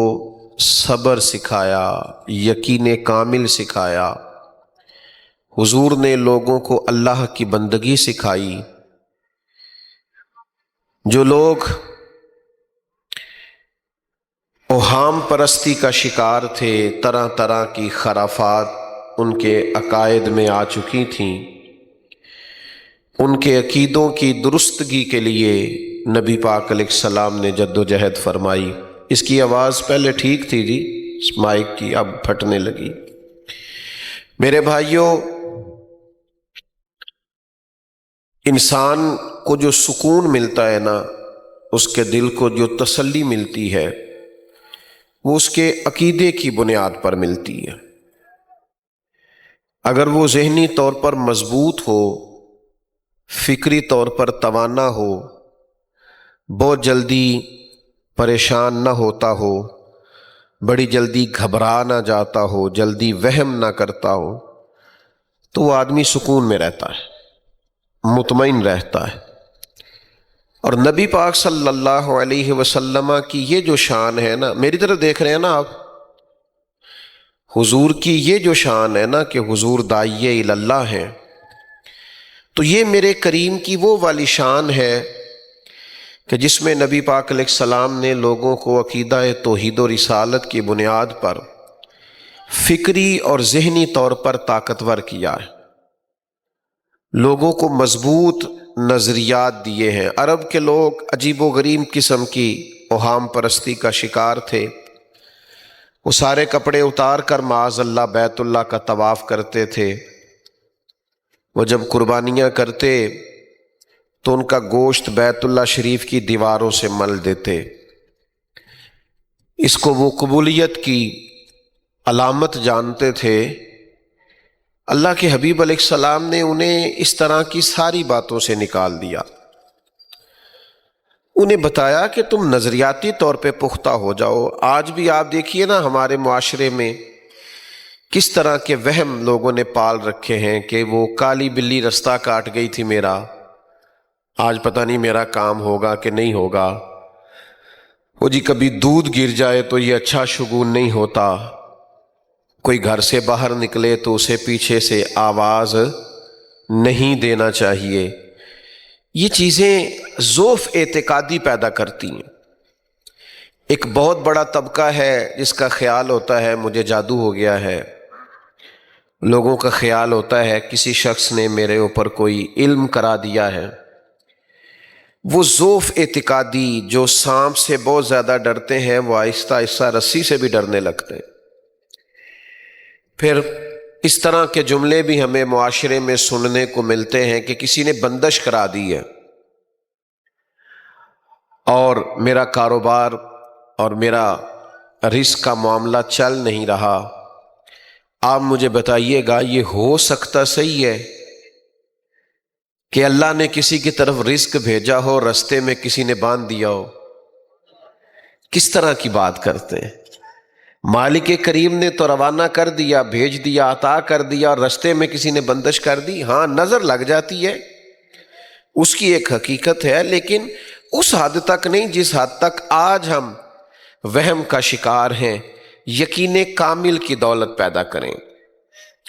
صبر سکھایا، یقین کامل سکھایا، حضور نے لوگوں کو اللہ کی بندگی سکھائی۔ جو لوگ اوہام پرستی کا شکار تھے، طرح طرح کی خرافات ان کے عقائد میں آ چکی تھیں، ان کے عقیدوں کی درستگی کے لیے نبی پاک علیہ السلام نے جد و جہد فرمائی۔ اس کی آواز پہلے ٹھیک تھی جی، اس مائک کی، اب پھٹنے لگی۔ میرے بھائیوں، انسان کو جو سکون ملتا ہے نا، اس کے دل کو جو تسلی ملتی ہے، وہ اس کے عقیدے کی بنیاد پر ملتی ہے۔ اگر وہ ذہنی طور پر مضبوط ہو، فکری طور پر توانا ہو، بہت جلدی پریشان نہ ہوتا ہو، بڑی جلدی گھبرا نہ جاتا ہو، جلدی وہم نہ کرتا ہو، تو وہ آدمی سکون میں رہتا ہے، مطمئن رہتا ہے۔ اور نبی پاک صلی اللہ علیہ وسلم کی یہ جو شان ہے نا، میری طرف دیکھ رہے ہیں نا آپ، حضور کی یہ جو شان ہے نا کہ حضور داعیہ الی اللہ ہیں، تو یہ میرے کریم کی وہ والی شان ہے کہ جس میں نبی پاک علیہ السلام نے لوگوں کو عقیدہ توحید و رسالت کی بنیاد پر فکری اور ذہنی طور پر طاقتور کیا ہے، لوگوں کو مضبوط نظریات دیے ہیں۔ عرب کے لوگ عجیب و غریب قسم کی اوہام پرستی کا شکار تھے، وہ سارے کپڑے اتار کر معاذ اللہ بیت اللہ کا طواف کرتے تھے، وہ جب قربانیاں کرتے تو ان کا گوشت بیت اللہ شریف کی دیواروں سے مل دیتے، اس کو وہ قبولیت کی علامت جانتے تھے۔ اللہ کے حبیب علیہ السلام نے انہیں اس طرح کی ساری باتوں سے نکال دیا، انہیں بتایا کہ تم نظریاتی طور پہ پختہ ہو جاؤ۔ آج بھی آپ دیکھیے نا ہمارے معاشرے میں کس طرح کے وہم لوگوں نے پال رکھے ہیں کہ وہ کالی بلی رستہ کاٹ گئی تھی میرا، آج پتہ نہیں میرا کام ہوگا کہ نہیں ہوگا، وہ جی کبھی دودھ گر جائے تو یہ اچھا شگون نہیں ہوتا، کوئی گھر سے باہر نکلے تو اسے پیچھے سے آواز نہیں دینا چاہیے۔ یہ چیزیں ضعف اعتقادی پیدا کرتی ہیں۔ ایک بہت بڑا طبقہ ہے جس کا خیال ہوتا ہے مجھے جادو ہو گیا ہے، لوگوں کا خیال ہوتا ہے کسی شخص نے میرے اوپر کوئی علم کرا دیا ہے۔ وہ ضعف اعتقادی جو سانپ سے بہت زیادہ ڈرتے ہیں، وہ آہستہ آہستہ رسی سے بھی ڈرنے لگتے ہیں۔ پھر اس طرح کے جملے بھی ہمیں معاشرے میں سننے کو ملتے ہیں کہ کسی نے بندش کرا دی ہے اور میرا کاروبار اور میرا رزق کا معاملہ چل نہیں رہا، آپ مجھے بتائیے گا یہ ہو سکتا صحیح ہے کہ اللہ نے کسی کی طرف رزق بھیجا ہو، رستے میں کسی نے باندھ دیا ہو؟ کس طرح کی بات کرتے ہیں؟ مالک کریم نے تو روانہ کر دیا، بھیج دیا، عطا کر دیا، اور رستے میں کسی نے بندش کر دی۔ ہاں نظر لگ جاتی ہے، اس کی ایک حقیقت ہے، لیکن اس حد تک نہیں جس حد تک آج ہم وہم کا شکار ہیں، یقین کامل کی دولت پیدا کریں،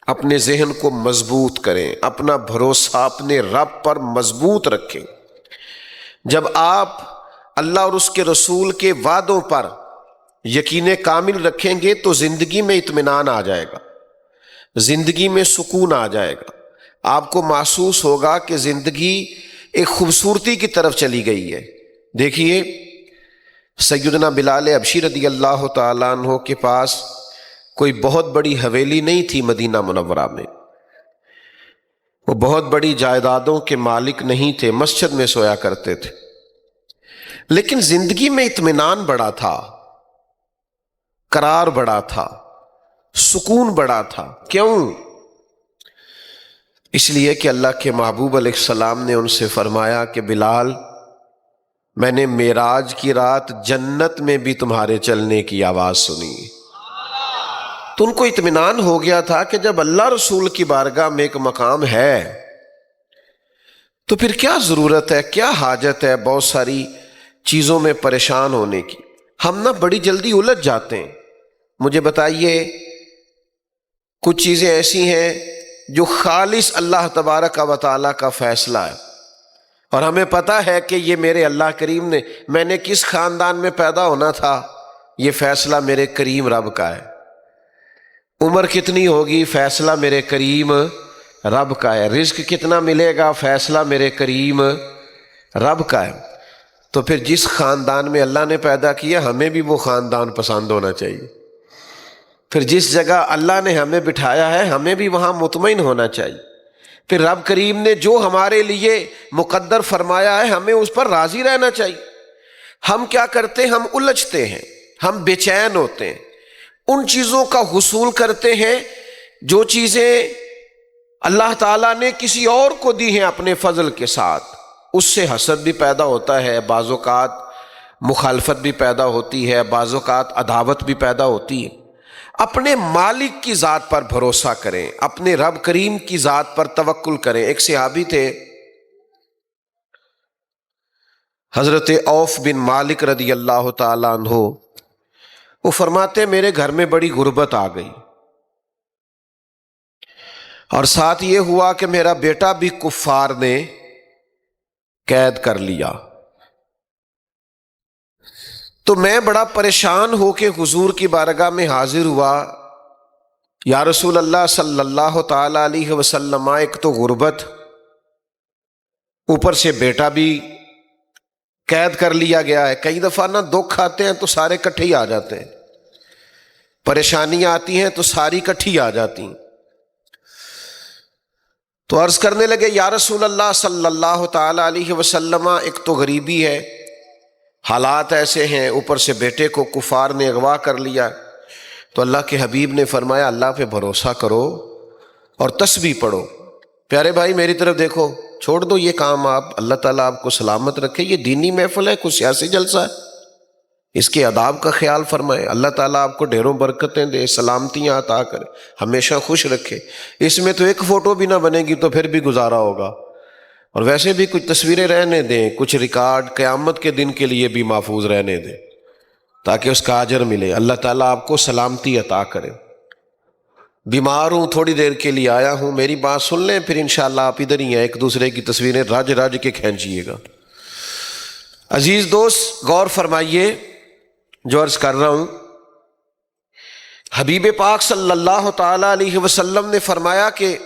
اپنے ذہن کو مضبوط کریں، اپنا بھروسہ اپنے رب پر مضبوط رکھیں۔ جب آپ اللہ اور اس کے رسول کے وعدوں پر یقین کامل رکھیں گے تو زندگی میں اطمینان آ جائے گا، زندگی میں سکون آ جائے گا، آپ کو محسوس ہوگا کہ زندگی ایک خوبصورتی کی طرف چلی گئی ہے۔ دیکھیے سیدنا بلال حبشی رضی اللہ تعالیٰ عنہ کے پاس کوئی بہت بڑی حویلی نہیں تھی مدینہ منورہ میں، وہ بہت بڑی جائیدادوں کے مالک نہیں تھے، مسجد میں سویا کرتے تھے، لیکن زندگی میں اطمینان بڑا تھا، قرار بڑا تھا، سکون بڑا تھا۔ کیوں؟ اس لیے کہ اللہ کے محبوب علیہ السلام نے ان سے فرمایا کہ بلال، میں نے معراج کی رات جنت میں بھی تمہارے چلنے کی آواز سنی۔ تو ان کو اطمینان ہو گیا تھا کہ جب اللہ رسول کی بارگاہ میں ایک مقام ہے تو پھر کیا ضرورت ہے، کیا حاجت ہے بہت ساری چیزوں میں پریشان ہونے کی۔ ہم نہ بڑی جلدی الجھ جاتے ہیں۔ مجھے بتائیے کچھ چیزیں ایسی ہیں جو خالص اللہ تبارک و تعالیٰ کا فیصلہ ہے، اور ہمیں پتہ ہے کہ یہ میرے اللہ کریم نے، میں نے کس خاندان میں پیدا ہونا تھا، یہ فیصلہ میرے کریم رب کا ہے۔ عمر کتنی ہوگی، فیصلہ میرے کریم رب کا ہے۔ رزق کتنا ملے گا، فیصلہ میرے کریم رب کا ہے۔ تو پھر جس خاندان میں اللہ نے پیدا کیا ہمیں بھی وہ خاندان پسند ہونا چاہیے، پھر جس جگہ اللہ نے ہمیں بٹھایا ہے ہمیں بھی وہاں مطمئن ہونا چاہیے، پھر رب کریم نے جو ہمارے لیے مقدر فرمایا ہے ہمیں اس پر راضی رہنا چاہیے۔ ہم کیا کرتے ہیں، ہم الجھتے ہیں، ہم بے چین ہوتے ہیں، ان چیزوں کا حصول کرتے ہیں جو چیزیں اللہ تعالیٰ نے کسی اور کو دی ہیں اپنے فضل کے ساتھ، اس سے حسد بھی پیدا ہوتا ہے، بعض اوقات مخالفت بھی پیدا ہوتی ہے، بعض اوقات عداوت بھی پیدا ہوتی ہے۔ اپنے مالک کی ذات پر بھروسہ کریں، اپنے رب کریم کی ذات پر توکل کریں۔ ایک صحابی تھے حضرت عوف بن مالک رضی اللہ تعالیٰ عنہ، وہ فرماتے میرے گھر میں بڑی غربت آ گئی، اور ساتھ یہ ہوا کہ میرا بیٹا بھی کفار نے قید کر لیا، تو میں بڑا پریشان ہو کے حضور کی بارگاہ میں حاضر ہوا۔ یا رسول اللہ صلی اللہ تعالی علیہ وسلم، ایک تو غربت، اوپر سے بیٹا بھی قید کر لیا گیا ہے۔ کئی دفعہ نا دکھ آتے ہیں تو سارے کٹھے ہی آ جاتے ہیں، پریشانیاں آتی ہیں تو ساری کٹھی آ جاتی ہیں۔ تو عرض کرنے لگے یا رسول اللہ صلی اللہ تعالی علیہ وسلم، ایک تو غریبی ہے، حالات ایسے ہیں، اوپر سے بیٹے کو کفار نے اغوا کر لیا۔ تو اللہ کے حبیب نے فرمایا اللہ پہ بھروسہ کرو اور تسبیح پڑھو۔ پیارے بھائی میری طرف دیکھو، چھوڑ دو یہ کام، آپ اللہ تعالیٰ آپ کو سلامت رکھے، یہ دینی محفل ہے، کوئی سیاسی جلسہ ہے، اس کے آداب کا خیال فرمائے۔ اللہ تعالیٰ آپ کو ڈھیروں برکتیں دے، سلامتیاں عطا کرے، ہمیشہ خوش رکھے۔ اس میں تو ایک فوٹو بھی نہ بنے گی تو پھر بھی گزارا ہوگا، اور ویسے بھی کچھ تصویریں رہنے دیں، کچھ ریکارڈ قیامت کے دن کے لیے بھی محفوظ رہنے دیں تاکہ اس کا اجر ملے۔ اللہ تعالیٰ آپ کو سلامتی عطا کرے۔ بیمار ہوں، تھوڑی دیر کے لیے آیا ہوں، میری بات سن لیں، پھر انشاءاللہ آپ ادھر ہی ہیں، ایک دوسرے کی تصویریں رج رج کے کھینچیے گا۔ عزیز دوست غور فرمائیے جو عرض کر رہا ہوں، حبیب پاک صلی اللہ تعالی علیہ وسلم نے فرمایا کہ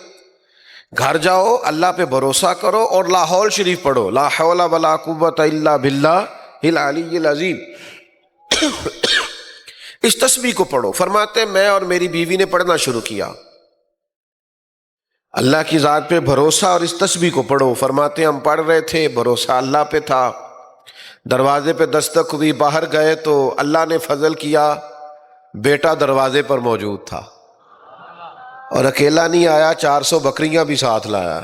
گھر جاؤ، اللہ پہ بھروسہ کرو اور لاحول شریف پڑھو، لا حول ولا قوت الا باللہ العلی العظیم، اس تسبیح کو پڑھو۔ فرماتے میں اور میری بیوی نے پڑھنا شروع کیا، اللہ کی ذات پہ بھروسہ اور اس تسبیح کو پڑھو۔ فرماتے ہم پڑھ رہے تھے، بھروسہ اللہ پہ تھا، دروازے پہ دستک ہوئی، باہر گئے تو اللہ نے فضل کیا، بیٹا دروازے پر موجود تھا، اور اکیلا نہیں آیا، 400 بکریاں بھی ساتھ لایا۔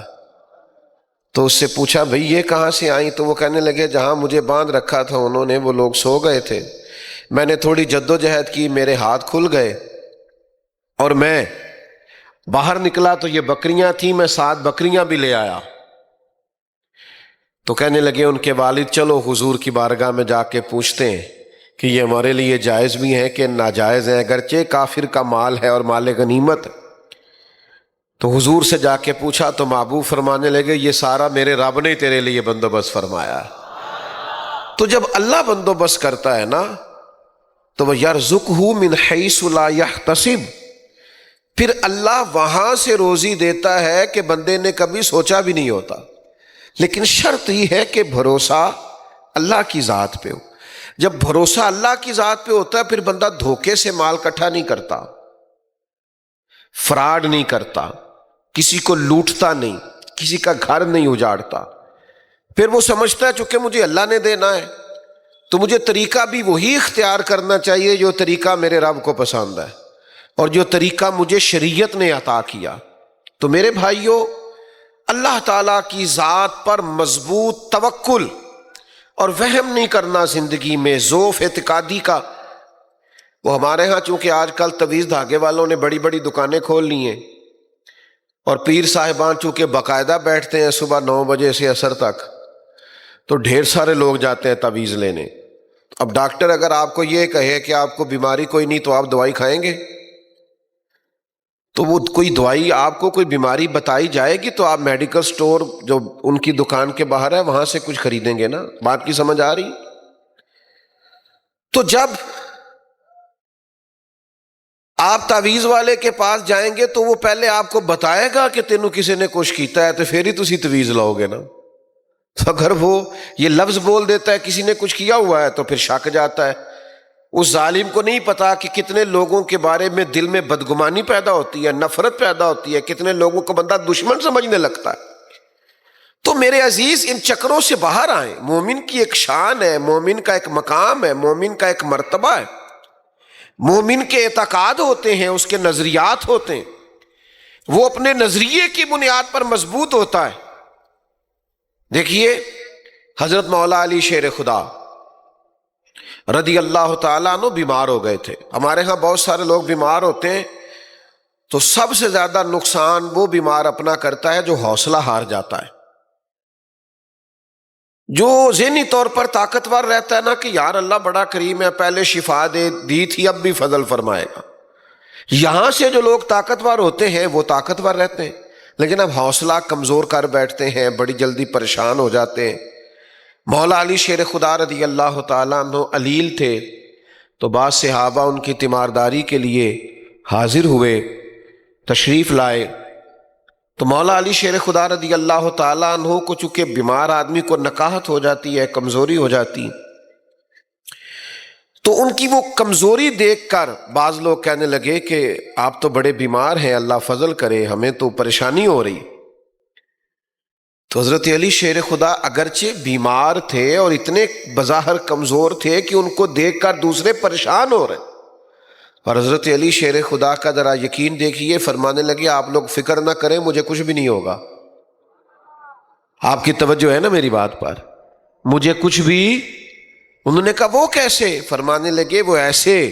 تو اس سے پوچھا بھئی یہ کہاں سے آئیں؟ تو وہ کہنے لگے جہاں مجھے باندھ رکھا تھا انہوں نے، وہ لوگ سو گئے تھے، میں نے تھوڑی جدوجہد کی، میرے ہاتھ کھل گئے، اور میں باہر نکلا تو یہ بکریاں تھیں، میں 7 بکریاں بھی لے آیا۔ تو کہنے لگے ان کے والد چلو حضور کی بارگاہ میں جا کے پوچھتے ہیں کہ یہ ہمارے لیے جائز بھی ہے کہ ناجائز ہے، اگرچہ کافر کا مال ہے اور مال غنیمت۔ تو حضور سے جا کے پوچھا تو محبوب فرمانے لگے یہ سارا میرے رب نے تیرے لیے بندوبست فرمایا۔ تو جب اللہ بندوبست کرتا ہے نا تو وہ یرزقہ من حیث لا یحتسب، پھر اللہ وہاں سے روزی دیتا ہے کہ بندے نے کبھی سوچا بھی نہیں ہوتا، لیکن شرط یہ ہے کہ بھروسہ اللہ کی ذات پہ ہو۔ جب بھروسہ اللہ کی ذات پہ ہوتا ہے پھر بندہ دھوکے سے مال اکٹھا نہیں کرتا، فراڈ نہیں کرتا، کسی کو لوٹتا نہیں، کسی کا گھر نہیں اجاڑتا۔ پھر وہ سمجھتا ہے چونکہ مجھے اللہ نے دینا ہے تو مجھے طریقہ بھی وہی اختیار کرنا چاہیے جو طریقہ میرے رب کو پسند ہے اور جو طریقہ مجھے شریعت نے عطا کیا۔ تو میرے بھائیوں، اللہ تعالیٰ کی ذات پر مضبوط توکل اور وہم نہیں کرنا زندگی میں، ذوف اعتقادی کا۔ وہ ہمارے ہاں چونکہ آج کل تویز دھاگے والوں نے بڑی بڑی دکانیں کھول لی ہیں اور پیر صاحبان چونکہ باقاعدہ بیٹھتے ہیں صبح 9 بجے سے عصر تک، تو ڈھیر سارے لوگ جاتے ہیں تعویذ لینے۔ اب ڈاکٹر اگر آپ کو یہ کہے کہ آپ کو بیماری کوئی نہیں تو آپ دوائی کھائیں گے؟ تو وہ کوئی دوائی آپ کو کوئی بیماری بتائی جائے گی تو آپ میڈیکل سٹور جو ان کی دکان کے باہر ہے وہاں سے کچھ خریدیں گے نا؟ بات کی سمجھ آ رہی؟ تو جب آپ تعویذ والے کے پاس جائیں گے تو وہ پہلے آپ کو بتائے گا کہ تینوں کسی نے کچھ کیتا ہے تو پھر ہی تسی تعویذ لاؤ گے نا۔ تو اگر وہ یہ لفظ بول دیتا ہے کسی نے کچھ کیا ہوا ہے تو پھر شک جاتا ہے۔ اس ظالم کو نہیں پتا کہ کتنے لوگوں کے بارے میں دل میں بدگمانی پیدا ہوتی ہے، نفرت پیدا ہوتی ہے، کتنے لوگوں کو بندہ دشمن سمجھنے لگتا ہے۔ تو میرے عزیز ان چکروں سے باہر آئیں۔ مومن کی ایک شان ہے، مومن کا ایک مقام ہے، مومن کا ایک مرتبہ ہے، مومن کے اعتقاد ہوتے ہیں، اس کے نظریات ہوتے ہیں، وہ اپنے نظریے کی بنیاد پر مضبوط ہوتا ہے۔ دیکھیے حضرت مولا علی شیر خدا رضی اللہ تعالیٰ عنہ بیمار ہو گئے تھے۔ ہمارے ہاں بہت سارے لوگ بیمار ہوتے ہیں تو سب سے زیادہ نقصان وہ بیمار اپنا کرتا ہے جو حوصلہ ہار جاتا ہے، جو ذہنی طور پر طاقتور رہتا ہے نا کہ یار اللہ بڑا کریم ہے، پہلے شفا دی تھی اب بھی فضل فرمائے گا۔ یہاں سے جو لوگ طاقتور ہوتے ہیں وہ طاقتور رہتے ہیں، لیکن اب حوصلہ کمزور کر بیٹھتے ہیں، بڑی جلدی پریشان ہو جاتے ہیں۔ مولا علی شیر خدا رضی اللہ تعالیٰ عنہ علیل تھے تو بعض صحابہ ان کی تیمارداری کے لیے حاضر ہوئے، تشریف لائے۔ تو مولا علی شیر خدا رضی اللہ تعالیٰ عنہ کو چونکہ بیمار آدمی کو نکاہت ہو جاتی ہے، کمزوری ہو جاتی، تو ان کی وہ کمزوری دیکھ کر بعض لوگ کہنے لگے کہ آپ تو بڑے بیمار ہیں، اللہ فضل کرے، ہمیں تو پریشانی ہو رہی۔ تو حضرت علی شیر خدا اگرچہ بیمار تھے اور اتنے بظاہر کمزور تھے کہ ان کو دیکھ کر دوسرے پریشان ہو رہے، اور حضرت علی شیر خدا کا ذرا یقین دیکھیے، فرمانے لگے آپ لوگ فکر نہ کریں، مجھے کچھ بھی نہیں ہوگا۔ آپ کی توجہ ہے نا میری بات پر؟ مجھے کچھ بھی، انہوں نے کہا وہ کیسے؟ فرمانے لگے وہ ایسے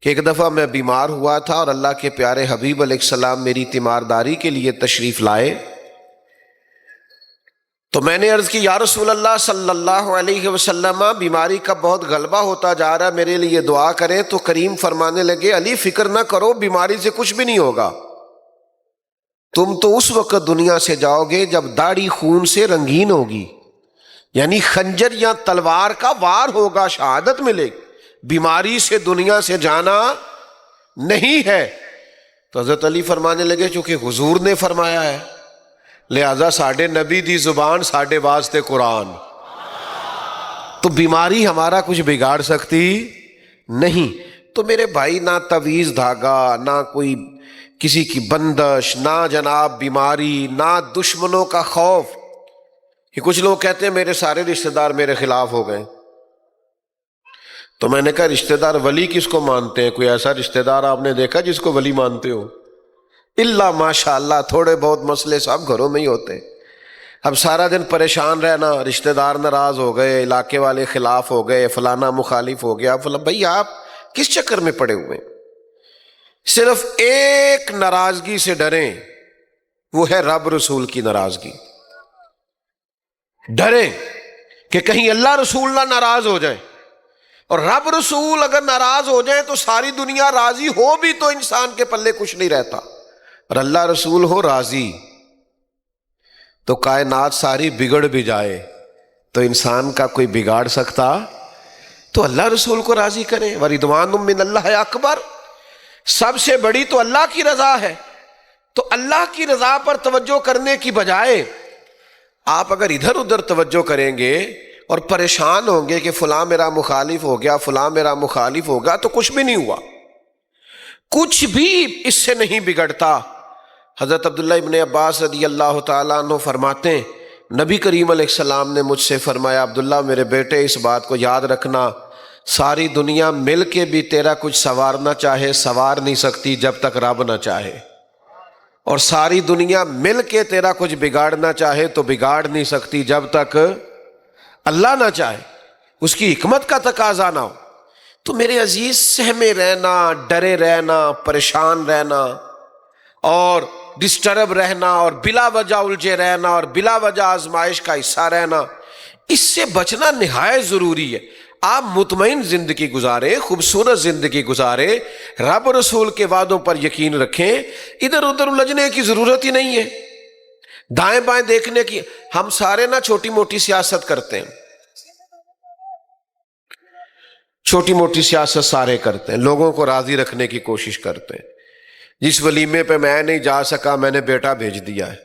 کہ ایک دفعہ میں بیمار ہوا تھا اور اللہ کے پیارے حبیب علیہ السلام میری تیمارداری کے لیے تشریف لائے، تو میں نے عرض کی یا رسول اللہ صلی اللہ علیہ وسلم بیماری کا بہت غلبہ ہوتا جا رہا ہے، میرے لیے دعا کریں۔ تو کریم فرمانے لگے علی فکر نہ کرو، بیماری سے کچھ بھی نہیں ہوگا، تم تو اس وقت دنیا سے جاؤ گے جب داڑھی خون سے رنگین ہوگی، یعنی خنجر یا تلوار کا وار ہوگا، شہادت ملے گی، بیماری سے دنیا سے جانا نہیں ہے۔ تو حضرت علی فرمانے لگے چونکہ حضور نے فرمایا ہے لہذا ساڈے نبی دی زبان ساڈے واسطے قرآن، تو بیماری ہمارا کچھ بگاڑ سکتی نہیں۔ تو میرے بھائی نہ تعویذ دھاگا، نہ کوئی کسی کی بندش، نہ جناب بیماری، نہ دشمنوں کا خوف۔ کہ کچھ لوگ کہتے ہیں میرے سارے رشتہ دار میرے خلاف ہو گئے، تو میں نے کہا رشتہ دار ولی کس کو مانتے ہیں؟ کوئی ایسا رشتہ دار آپ نے دیکھا جس کو ولی مانتے ہو؟ اللہ ماشاء اللہ تھوڑے بہت مسئلے سب گھروں میں ہی ہوتے۔ اب سارا دن پریشان رہنا، رشتہ دار ناراض ہو گئے، علاقے والے خلاف ہو گئے، فلانا مخالف ہو گیا، بھائی آپ کس چکر میں پڑے ہوئے ہیں؟ صرف ایک ناراضگی سے ڈریں، وہ ہے رب رسول کی ناراضگی۔ ڈرے کہ کہیں اللہ رسول نہ ناراض ہو جائے، اور رب رسول اگر ناراض ہو جائے تو ساری دنیا راضی ہو بھی تو انسان کے پلے کچھ نہیں رہتا، اور اللہ رسول ہو راضی تو کائنات ساری بگڑ بھی جائے تو انسان کا کوئی بگاڑ سکتا؟ تو اللہ رسول کو راضی کریں۔ وَرِضْوَانٌ مِّنَ اللَّهِ اکبر، سب سے بڑی تو اللہ کی رضا ہے، تو اللہ کی رضا پر توجہ کرنے کی بجائے آپ اگر ادھر ادھر توجہ کریں گے اور پریشان ہوں گے کہ فلاں میرا مخالف ہو گیا، فلاں میرا مخالف ہوگا، تو کچھ بھی نہیں ہوا، کچھ بھی اس سے نہیں بگڑتا۔ حضرت عبداللہ ابن عباس رضی اللہ تعالیٰ عنہ فرماتے ہیں نبی کریم علیہ السلام نے مجھ سے فرمایا، عبداللہ میرے بیٹے اس بات کو یاد رکھنا، ساری دنیا مل کے بھی تیرا کچھ سنوارنا چاہے سنوار نہیں سکتی جب تک رب نہ چاہے، اور ساری دنیا مل کے تیرا کچھ بگاڑنا چاہے تو بگاڑ نہیں سکتی جب تک اللہ نہ چاہے، اس کی حکمت کا تقاضا نہ ہو۔ تو میرے عزیز، سہمے رہنا، ڈرے رہنا، پریشان رہنا اور ڈسٹرب رہنا اور بلا وجہ الجھے رہنا اور بلا وجہ آزمائش کا حصہ رہنا، اس سے بچنا نہایت ضروری ہے۔ آپ مطمئن زندگی گزاریں، خوبصورت زندگی گزاریں، رب رسول کے وعدوں پر یقین رکھیں، ادھر ادھر الجھنے کی ضرورت ہی نہیں ہے، دائیں بائیں دیکھنے کی۔ ہم سارے نا چھوٹی موٹی سیاست کرتے ہیں، چھوٹی موٹی سیاست سارے کرتے ہیں، لوگوں کو راضی رکھنے کی کوشش کرتے ہیں۔ جس ولیمے پہ میں نہیں جا سکا میں نے بیٹا بھیج دیا ہے،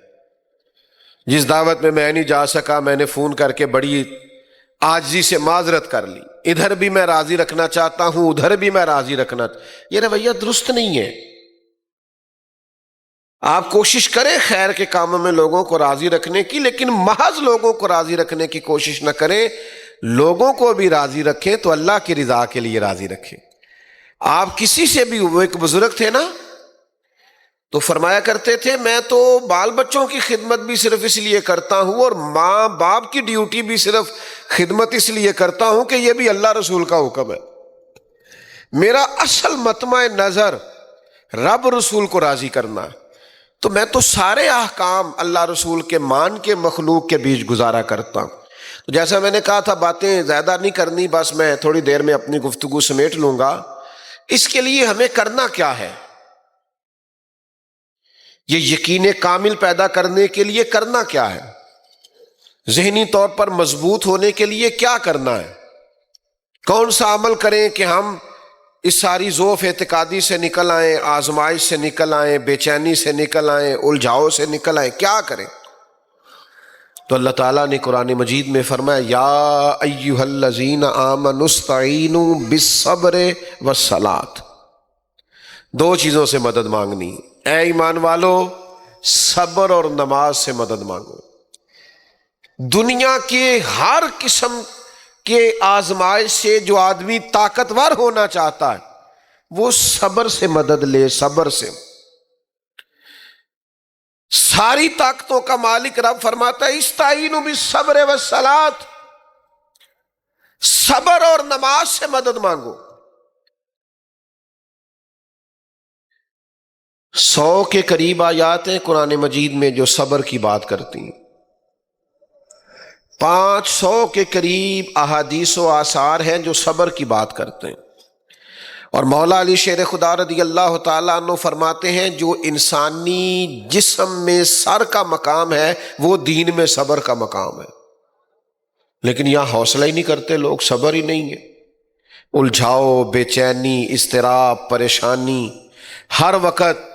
جس دعوت میں میں نہیں جا سکا میں نے فون کر کے بڑی عاجزی سے معذرت کر لی، ادھر بھی میں راضی رکھنا چاہتا ہوں ادھر بھی میں راضی رکھنا، یہ رویہ درست نہیں ہے۔ آپ کوشش کریں خیر کے کاموں میں لوگوں کو راضی رکھنے کی، لیکن محض لوگوں کو راضی رکھنے کی کوشش نہ کریں، لوگوں کو بھی راضی رکھیں تو اللہ کی رضا کے لیے راضی رکھیں۔ آپ کسی سے بھی، وہ ایک بزرگ تھے نا تو فرمایا کرتے تھے میں تو بال بچوں کی خدمت بھی صرف اس لیے کرتا ہوں اور ماں باپ کی ڈیوٹی بھی صرف خدمت اس لیے کرتا ہوں کہ یہ بھی اللہ رسول کا حکم ہے، میرا اصل مطمع نظر رب رسول کو راضی کرنا ہے، تو میں تو سارے احکام اللہ رسول کے مان کے مخلوق کے بیچ گزارا کرتا ہوں۔ تو جیسا میں نے کہا تھا باتیں زیادہ نہیں کرنی، بس میں تھوڑی دیر میں اپنی گفتگو سمیٹ لوں گا۔ اس کے لیے ہمیں کرنا کیا ہے؟ یہ یقین کامل پیدا کرنے کے لیے کرنا کیا ہے؟ ذہنی طور پر مضبوط ہونے کے لیے کیا کرنا ہے؟ کون سا عمل کریں کہ ہم اس ساری ضعف اعتقادی سے نکل آئیں، آزمائش سے نکل آئیں، بے چینی سے نکل آئیں، الجھاؤ سے نکل آئیں، کیا کریں؟ تو اللہ تعالیٰ نے قرآن مجید میں فرمایا یا ایھا الذین آمنوا استعینوا بالصبر والصلاۃ، دو چیزوں سے مدد مانگنی، اے ایمان والو صبر اور نماز سے مدد مانگو۔ دنیا کے ہر قسم کے آزمائش سے جو آدمی طاقتور ہونا چاہتا ہے وہ صبر سے مدد لے، صبر سے۔ ساری طاقتوں کا مالک رب فرماتا ہے استعینوا بالصبر والصلاۃ، صبر اور نماز سے مدد مانگو۔ 100 کے قریب آیات ہیں قرآن مجید میں جو صبر کی بات کرتی ہیں، 500 کے قریب احادیث و آثار ہیں جو صبر کی بات کرتے ہیں۔ اور مولا علی شیر خدا رضی اللہ تعالیٰ عنہ فرماتے ہیں جو انسانی جسم میں سر کا مقام ہے وہ دین میں صبر کا مقام ہے، لیکن یہاں حوصلہ ہی نہیں کرتے لوگ، صبر ہی نہیں ہے، الجھاؤ، بے چینی، اضطراب، پریشانی، ہر وقت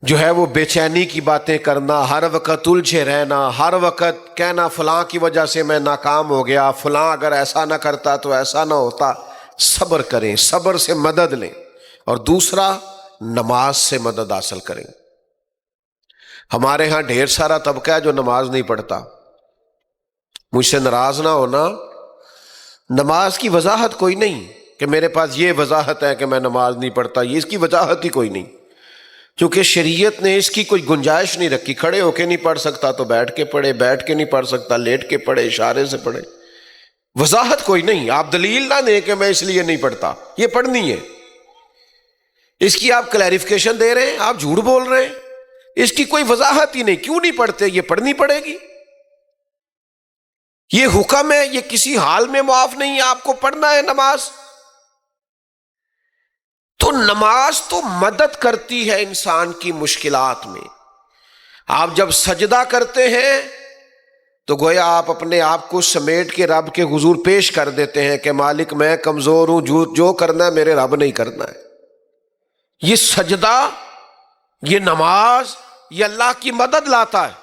جو ہے وہ بے چینی کی باتیں کرنا، ہر وقت الجھے رہنا، ہر وقت کہنا فلاں کی وجہ سے میں ناکام ہو گیا، فلاں اگر ایسا نہ کرتا تو ایسا نہ ہوتا۔ صبر کریں، صبر سے مدد لیں، اور دوسرا نماز سے مدد حاصل کریں۔ ہمارے ہاں ڈھیر سارا طبقہ ہے جو نماز نہیں پڑھتا، مجھ سے ناراض نہ ہونا، نماز کی وضاحت کوئی نہیں کہ میرے پاس یہ وضاحت ہے کہ میں نماز نہیں پڑھتا، یہ اس کی وضاحت ہی کوئی نہیں، کیونکہ شریعت نے اس کی کوئی گنجائش نہیں رکھی۔ کھڑے ہو کے نہیں پڑھ سکتا تو بیٹھ کے پڑھے، بیٹھ کے نہیں پڑھ سکتا لیٹ کے پڑھے، اشارے سے پڑھے، وضاحت کوئی نہیں۔ آپ دلیل نہ دیں کہ میں اس لیے نہیں پڑھتا، یہ پڑھنی ہے، اس کی آپ کلیریفیکیشن دے رہے ہیں، آپ جھوٹ بول رہے ہیں، اس کی کوئی وضاحت ہی نہیں، کیوں نہیں پڑھتے، یہ پڑھنی پڑے گی۔ یہ حکم ہے، یہ کسی حال میں معاف نہیں ہے، آپ کو پڑھنا ہے نماز۔ تو نماز تو مدد کرتی ہے انسان کی مشکلات میں۔ آپ جب سجدہ کرتے ہیں تو گویا آپ اپنے آپ کو سمیٹ کے رب کے حضور پیش کر دیتے ہیں کہ مالک میں کمزور ہوں، جو کرنا ہے میرے رب نہیں کرنا ہے۔ یہ سجدہ، یہ نماز، یہ اللہ کی مدد لاتا ہے۔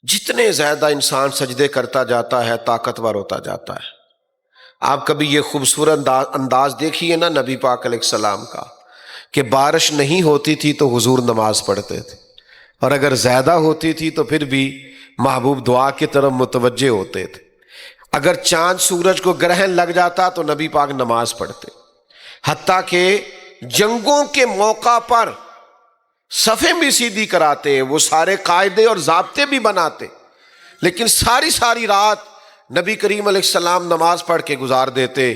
جتنے زیادہ انسان سجدے کرتا جاتا ہے طاقتور ہوتا جاتا ہے۔ آپ کبھی یہ خوبصورت انداز دیکھیے نا نبی پاک علیہ السلام کا، کہ بارش نہیں ہوتی تھی تو حضور نماز پڑھتے تھے، اور اگر زیادہ ہوتی تھی تو پھر بھی محبوب دعا کی طرف متوجہ ہوتے تھے۔ اگر چاند سورج کو گرہن لگ جاتا تو نبی پاک نماز پڑھتے، حتیٰ کہ جنگوں کے موقع پر صفیں بھی سیدھی کراتے، وہ سارے قاعدے اور ضابطے بھی بناتے، لیکن ساری رات نبی کریم علیہ السلام نماز پڑھ کے گزار دیتے۔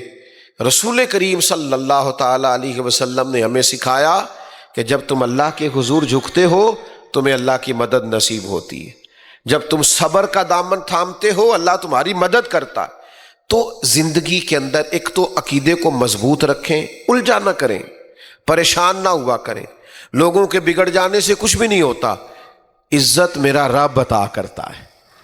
رسول کریم صلی اللہ تعالی علیہ وسلم نے ہمیں سکھایا کہ جب تم اللہ کے حضور جھکتے ہو تمہیں اللہ کی مدد نصیب ہوتی ہے، جب تم صبر کا دامن تھامتے ہو اللہ تمہاری مدد کرتا ہے۔ تو زندگی کے اندر ایک تو عقیدے کو مضبوط رکھیں، الجھا نہ کریں، پریشان نہ ہوا کریں۔ لوگوں کے بگڑ جانے سے کچھ بھی نہیں ہوتا، عزت میرا رب عطا کرتا ہے۔